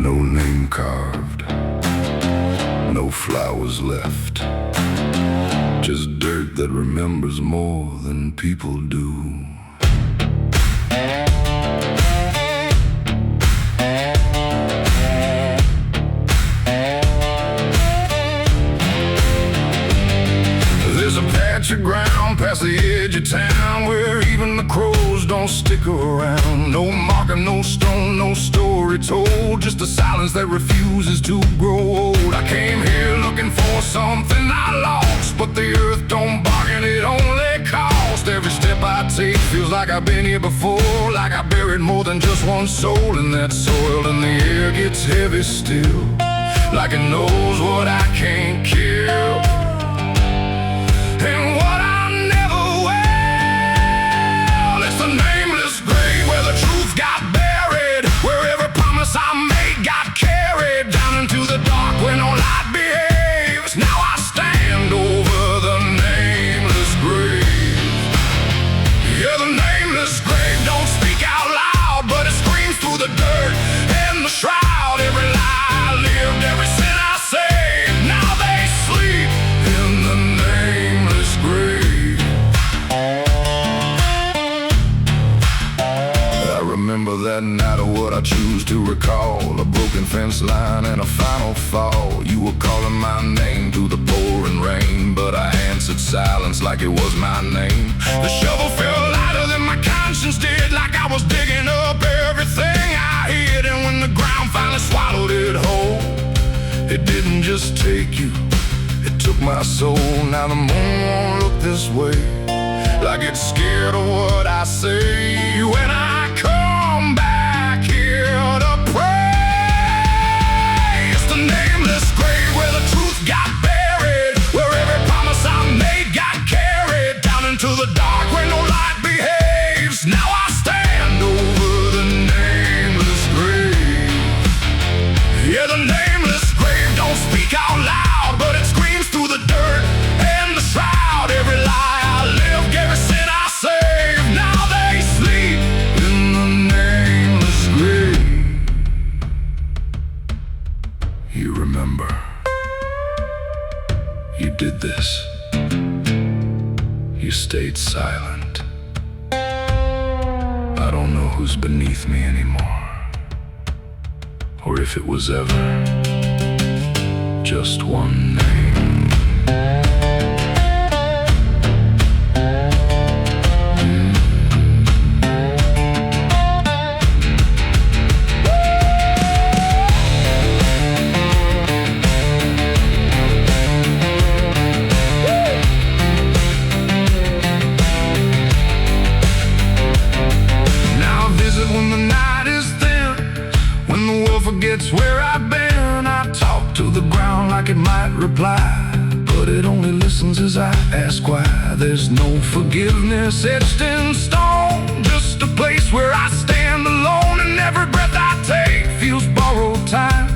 No name carved, no flowers left, just dirt that remembers more than people do. There's a patch of ground past the edge of town where even the crows don't stick around. No marker, no stone, no story told, just a silence that refuses to grow old. I came here looking for something I lost, but the earth don't bargain, it only cost. Every step I take feels like I've been here before, like I buried more than just one soul in that soil. And the air gets heavy still, like it knows what I can't kill. And what I never will, it's the nameless grave, where the truth got buried, where every promise I made got carried down into the dark where no light behaves. Now I stand over the nameless grave. Yeah, the nameless grave don't speak out loud, but it screams through the dirt and the shroud. Every lie I lived, every sin I saved, now they sleep in the nameless grave. I remember that night of what I choose to recall, a broken fence line and a final fall. You were calling my name through the pouring rain, but I answered silence like it was my name. The shovel felt lighter than my conscience did, like I was digging up everything I hid. And when the ground finally swallowed it whole, it didn't didn't just take you, it took my soul. Now the moon won't look this way, like it's scared of what I say when I come back here to pray. It's the nameless grave where the truth got buried, where every promise I made got carried down into the dark where no light behaves. Now I stand over the nameless grave. Yeah, the nameless grave don't speak out loud, but it screams through the dirt and the shroud. Every lie I lived, every sin I saved, now they sleep in the nameless grave. You remember, you did this. You stayed silent. I don't know who's beneath me anymore, or if it was ever just one name. Now I visit when the night is thin, when the world forgets where I've been. I talk to the ground like it might reply, but it only listens as I ask why. There's no forgiveness etched in stone, just a place where I stand alone, and every breath I take feels borrowed time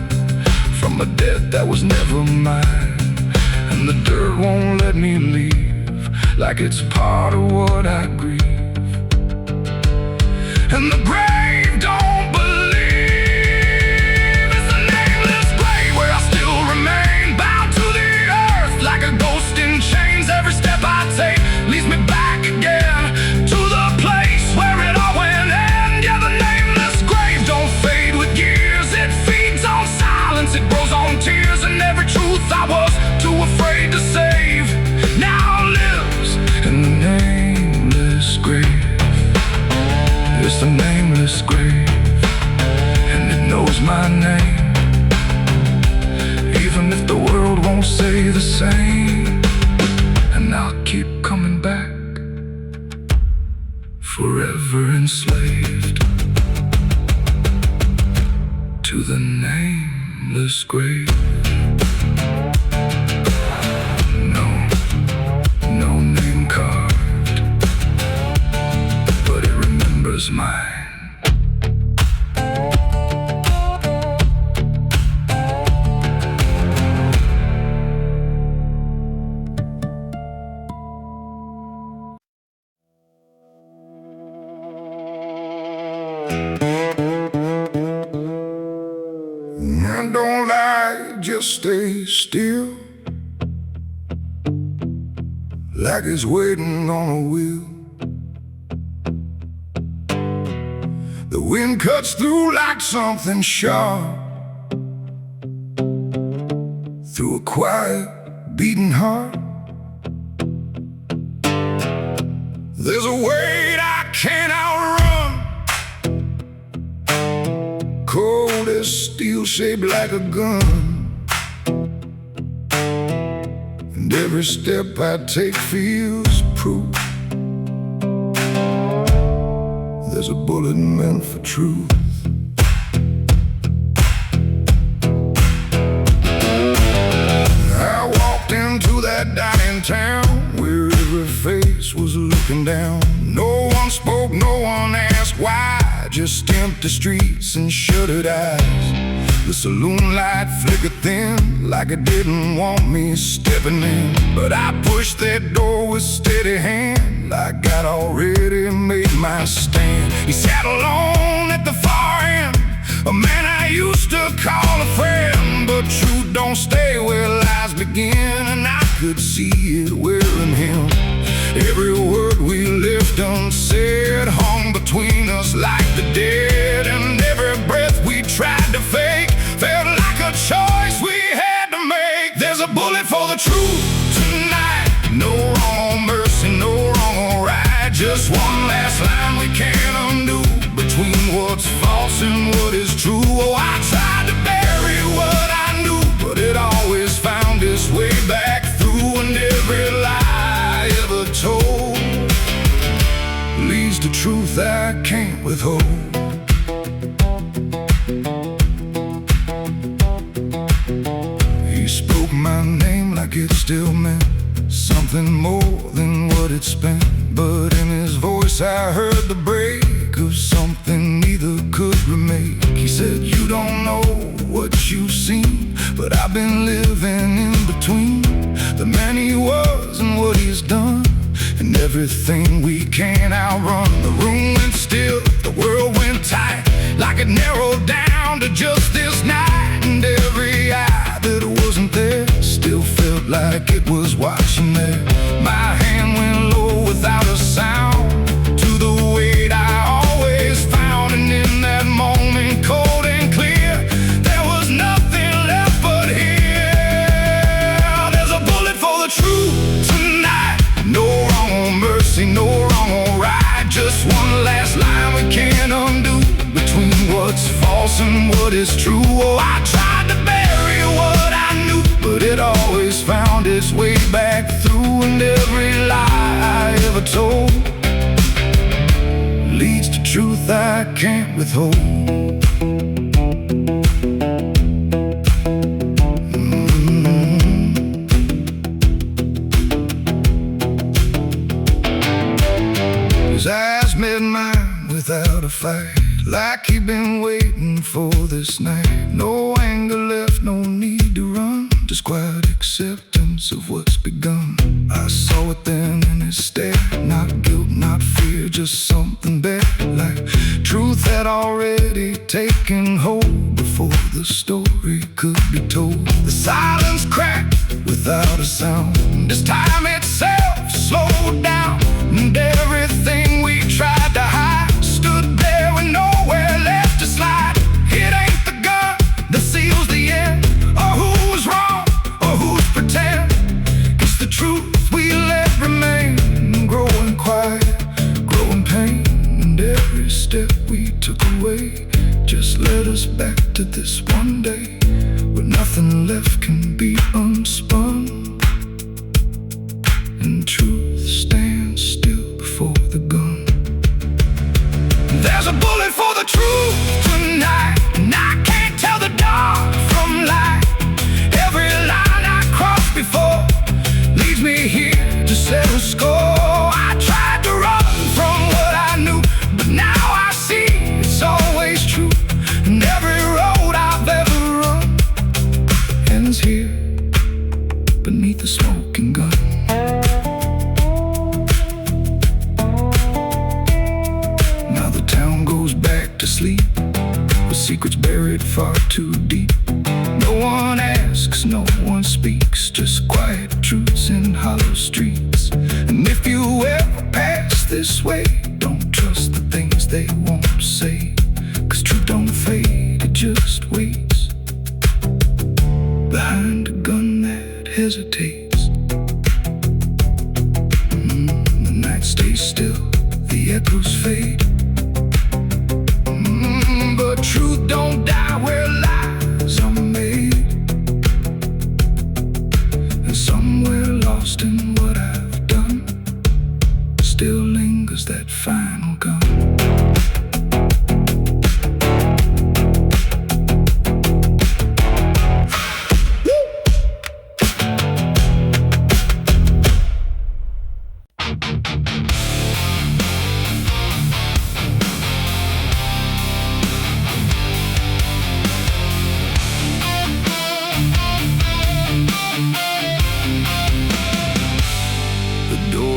from a debt that was never mine. And the dirt won't let me leave, like it's part of what I grieve. And the grave don't believe. It's the nameless grave where I still remain, bound to the earth like a ghost in chains. Every step I take leads me back again to the place where it all went end. Yeah, the nameless grave don't fade with years. It feeds on silence, it grows on tears, and every truth I was too afraid to save now lives in the nameless grave. It's the nameless grave, and it knows my name, even if the world won't say the same. And I'll keep coming back, forever enslaved to the nameless grave. No name carved, but it remembers mine. Don't lie, just stay still, like it's waiting on a wheel. The wind cuts through like something sharp, through a quiet, beating heart. There's a weight I can't outrun, cold as steel, shaped like a gun. And every step I take feels proof there's a bullet meant for truth. I walked into that dining town where every face was looking down. No one spoke, no one asked why, just empty streets and shuttered eyes. The saloon light flickered thin, like it didn't want me stepping in. But I pushed that door with steady hand, like I'd already made my stand. He sat alone at the far end, a man I used to call a friend. But truth don't stay where lies begin, and I could see it wearing him. Every word we left unsaid hung between us like the dead, and every breath we tried to fake felt like a choice we had to make. There's a bullet for the truth tonight, no wrong or mercy, no wrong or right, just one last line we can't undo, between what's false and what is true. Oh, I tried to bury what I knew, but it always withhold. He spoke my name like it still meant something more than what it spent. But in his voice I heard the break of something neither could remake. He said, you don't know what you've seen, but I've been living in between the man he was and what he's done, and everything we can't outrun. The room went still, the world went tight, like it narrowed down to just this night. And every eye that wasn't there still felt like it was watching there. My hand went low without a sound to the weight I always found. And in that moment, cold and clear, there was nothing left but here. There's a bullet for the truth tonight. No wrong or mercy, no wrong or right. Just one last line we can't undo, between what's false and what is true. Oh, I tried to bury what I knew, but it always found its way back through. And every lie I ever told leads to truth I can't withhold. His eyes met mine without a fight, like he'd been waiting for this night. No anger left, no need to run, just quiet acceptance of what's begun. I saw it then in his stare, not guilt, not fear, just something better, like truth had already taken hold before the story could be told. The silence cracked without a sound, this time itself slowed down, and everything we tried to hide stood there with nowhere left to slide. It ain't the gun that seals the end, or who's wrong, or who's pretend. It's the truth we let remain, growing quiet, growing pain. And every step we took away just led us back to this one day, where nothing left can be unspun, and truth stands still before the gun. There's a bullet for the truth tonight, and I can't tell the dark from light. Every line I crossed before leads me here to settle score. I tried to run from what I knew, but now I see it's always true. And every road I've ever run ends here beneath the smoking gun. To sleep with secrets buried far too deep. No one asks, no one speaks, just quiet truths in hollow streets. And if you ever pass this way, don't trust the things they won't say, 'cause truth don't fade, it just waits behind a gun that hesitates. The night stays still, the echoes fade, but truth don't die where lies are made. And somewhere lost in what I've done still lingers that final gun.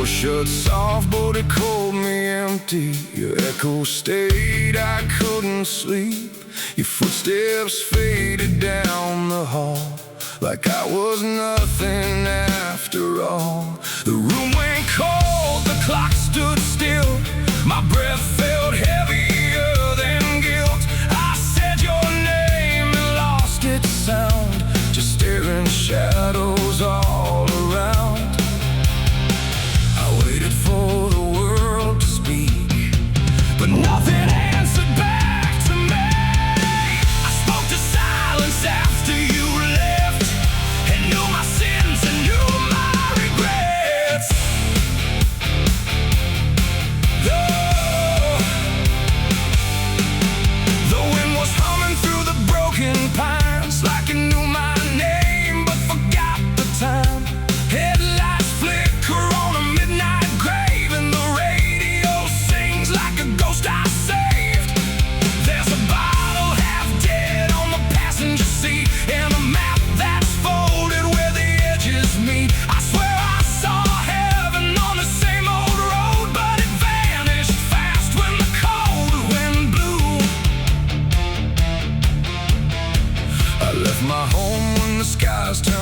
Shut soft, but it called me empty. Your echo stayed, I couldn't sleep. Your footsteps faded down the hall, like I was nothing after all. The room went cold, the clock stood still. My breath felt heavier than guilt. I said your name and lost its sound, just staring shadows all around. I waited for the world to speak, but nothing answered back to me. I spoke to silence after you left, and knew my sins and knew my regrets. Oh,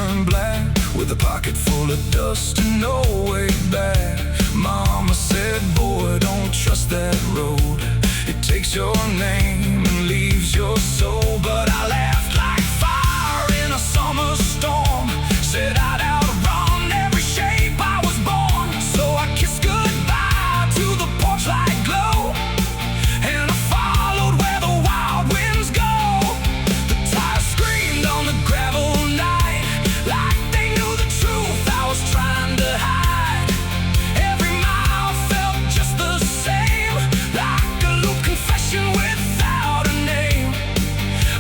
turned black, with a pocket full of dust and no way back. Mama said, boy, don't trust that road. It takes your name and leaves your soul. But I laughed like fire in a summer storm, said I'd outrun every shape I was born. So I kissed goodbye to the porch light glow, and I followed where the wild winds go. The tires screamed on the gravel night, like they knew the truth I was trying to hide. Every mile felt just the same, like a loop confession without a name.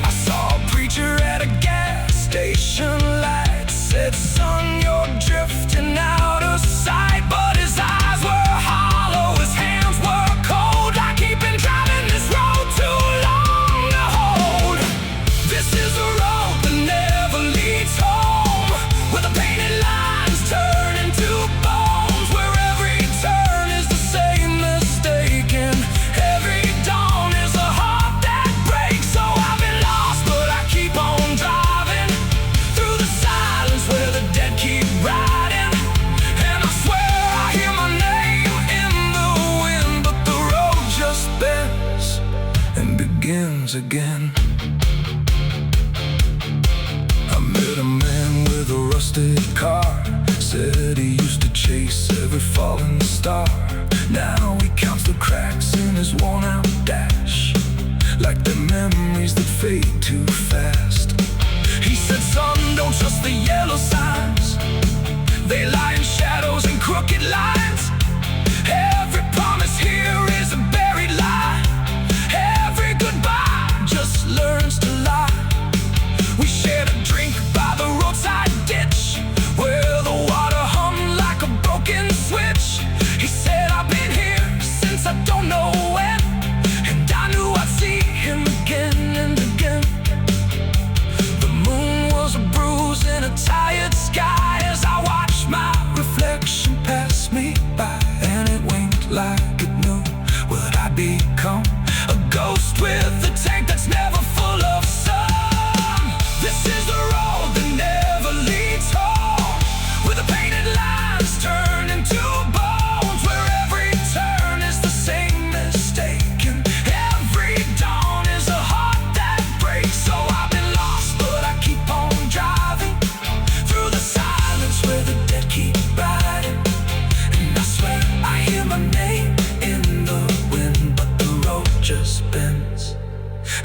I saw a preacher at a gas station light, said, son, you're drifting out of sight. But his eyes were hollow, his hands were cold, like he'd been driving this road too long to hold. This is a road that never leads home, where the painted lines turn into bones, where every turn is the same mistake, and every dawn is a heart that breaks. So I've been lost, but I keep on driving through the silence where the dead keep riding. And I swear I hear my name in the wind, but the road just bends and begins again. I met a man with a rusted car, said he used to chase every falling star. Now he counts the cracks in his worn-out dash, like the memories that fade too fast. He said, son, don't trust the yellow signs, they lie in shadows and crooked lines. Every promise here is a buried lie, every goodbye just learns to lie. We shared a drink by the roadside ditch, where the water hummed like a broken switch. He said, I've been here since I don't know when, and I knew I'd see him again and again. The moon was a bruise in a tired sky, as I watched my reflection pass me by, and it winked like it knew what I'd become, a ghost with a tank that's never full of sun. This is the road that never leads home, where the painted lines turn into bones, where every turn is the same mistake, and every dawn is a heart that breaks. So I've been lost, but I keep on driving through the silence where the dead keep riding. And I swear I hear my name in the wind, but the road just bends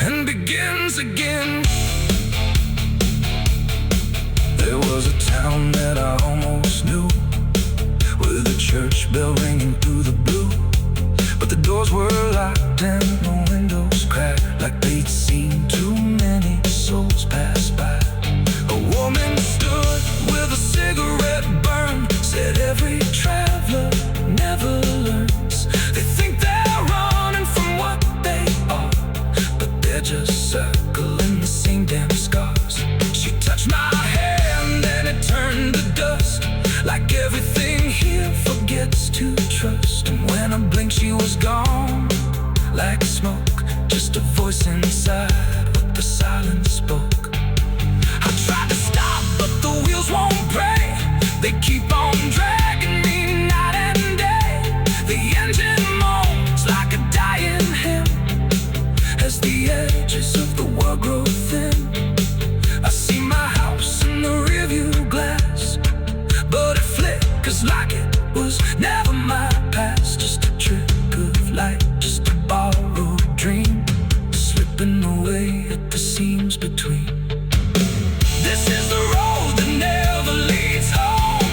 and begins again. There was a town that I almost knew, with a church bell ringing through the blue, but the doors were locked and the windows cracked, like they'd seen too many souls pass by. A woman stood with a cigarette burn, said every traveler never learns. They think they're running from what they are, but they're just circling the same damn scars. She touched my hand and it turned to dust, like everything here forgets to trust. And when I blinked she was gone, like smoke, just a voice inside what the silence spoke. I tried to stop but the wheels won't break, they keep on dragging me night and day. The engine moans like a dying hymn, as the edges of the world grow thin. I see my house in the rearview glass, but it flickers like it was never my past. Just a trick of light, just a borrowed dream, slipping away at the seams between. This is the road that never leads home,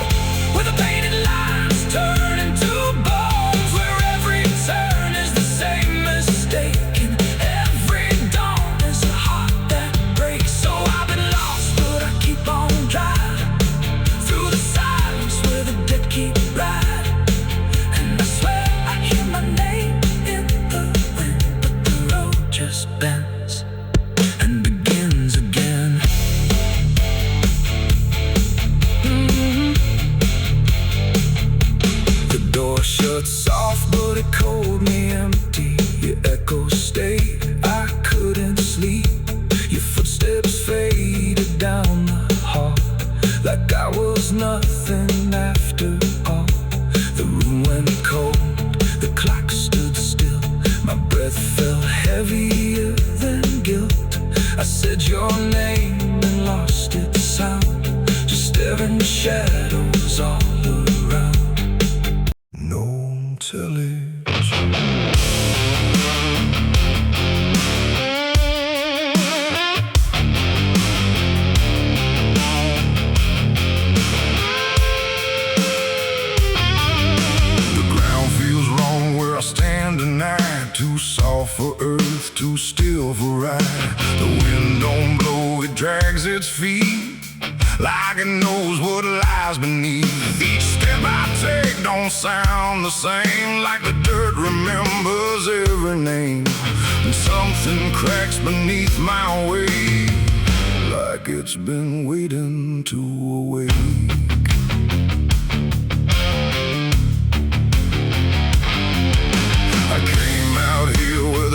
where the painted lines turn into bones, where every turn is the same mistake, and every dawn is a heart that breaks. So I've been lost, but I keep on driving through the silence where the dead keep riding. was nothing after all. The room went cold, the clock stood still. My breath felt heavier than guilt. I said your name and lost its sound, just staring shadows all around. No television. Too soft for earth, too still for ride. The wind don't blow, it drags its feet like it knows what lies beneath. Each step I take don't sound the same, like the dirt remembers every name. And something cracks beneath my weight, like it's been waiting to awake.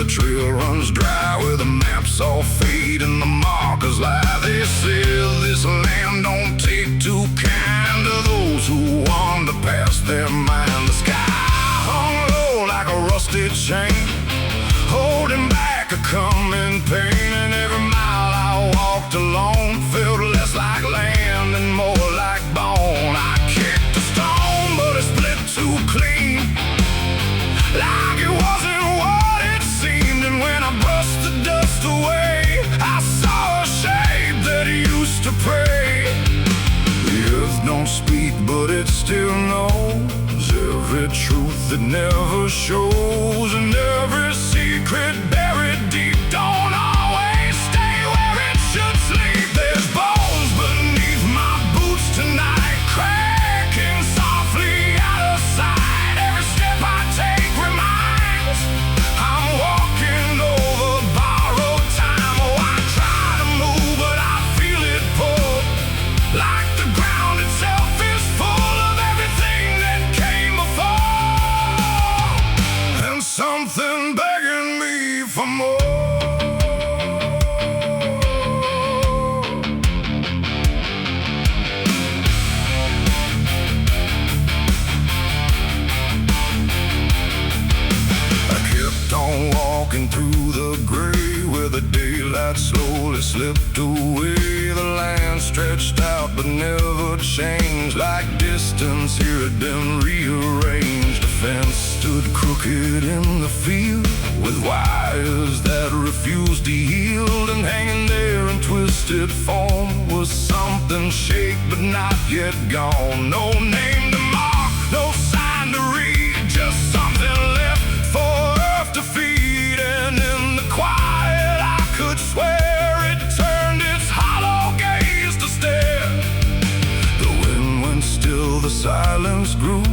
The trail runs dry, where the maps all fade and the markers lie. They say this land don't take too kind to those who wander past their mind. The sky hung low like a rusted chain, holding back a coming pain. And every mile I walked alone felt less like land and more like bone. I kicked a stone, but it split too clean, like it wasn't away. I saw a shape that used to pray. The earth don't speak, but it still knows every truth that never shows, and every secret buried deep don't always stay where it should sleep. There's bones beneath my boots tonight, cracking softly out of sight. Every step I take reminds I'm walking over borrowed time. Oh, I try to move, but I feel it pull, like the ground itself is full of everything that came before, and something begging me for more. Walking through the gray, where the daylight slowly slipped away. The land stretched out but never changed, like distance here had been rearranged. A fence stood crooked in the field, with wires that refused to yield. And hanging there in twisted form was something shaped but not yet gone. No name to mark, no sign to read, just something left for earth to feed. And in the quiet I could swear it turned its hollow gaze to stare. The wind went still, the silence grew,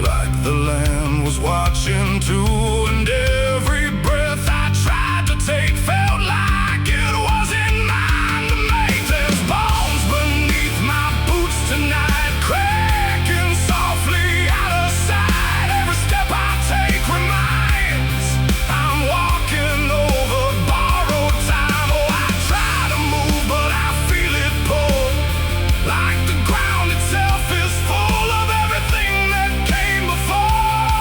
like the land was watching too. And every breath I tried to take felt like it wasn't mine to make. There's bones beneath my boots tonight, cracking softly out of sight. Every step I take reminds I'm walking over borrowed time. Oh, I try to move, but I feel it pull, like the ground itself is full of everything that came before,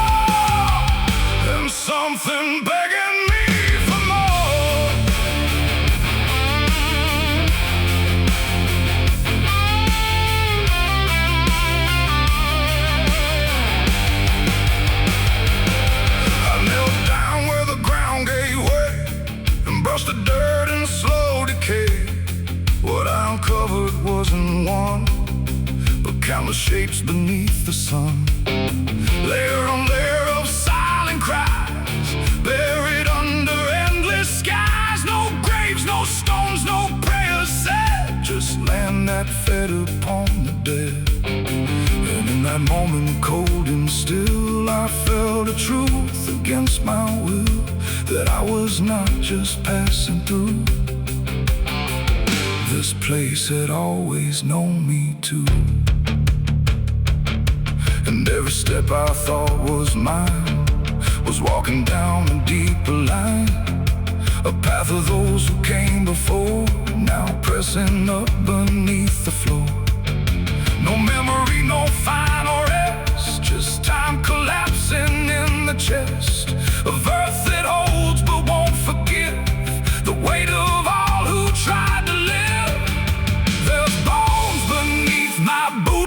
and something begging me for more. I knelt down where the ground gave way and brushed the dirt in slow decay. What I uncovered wasn't one, but countless shapes beneath the sun. Layer on layer of silent cries, buried under endless skies. No graves, no stones, no prayers said, just land that fed upon the dead. And in that moment, cold and still, I felt a truth against my will, that I was not just passing through. This place had always known me too. And every step I thought was mine was walking down a deeper line, a path of those who came before, now pressing up beneath the floor. No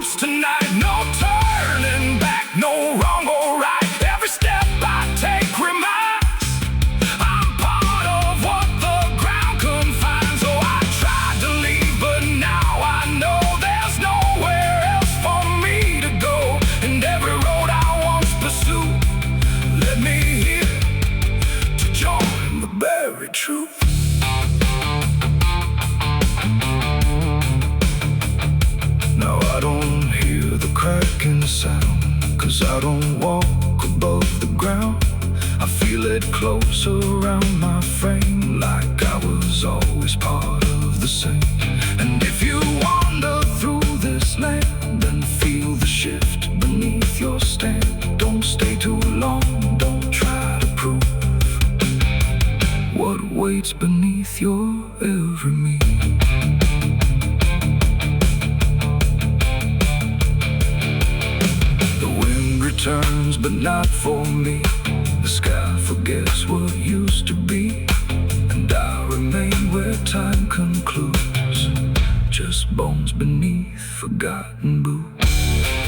roots tonight. No turning back, no wrong or right. Every step I take reminds I'm part of what the ground confines. So I tried to leave, but now I know there's nowhere else for me to go. And every road I once pursued led me here to join the buried truth. Now I don't hear the cracking sound, 'cause I don't walk above the ground. I feel it close around my frame, like I was always part of the same. And if you wander through this land and feel the shift beneath your stand, don't stay too long, don't try to prove what waits beneath your every move. Turns, but not for me. The sky forgets what used to be, and I remain where time concludes, just bones beneath forgotten boots.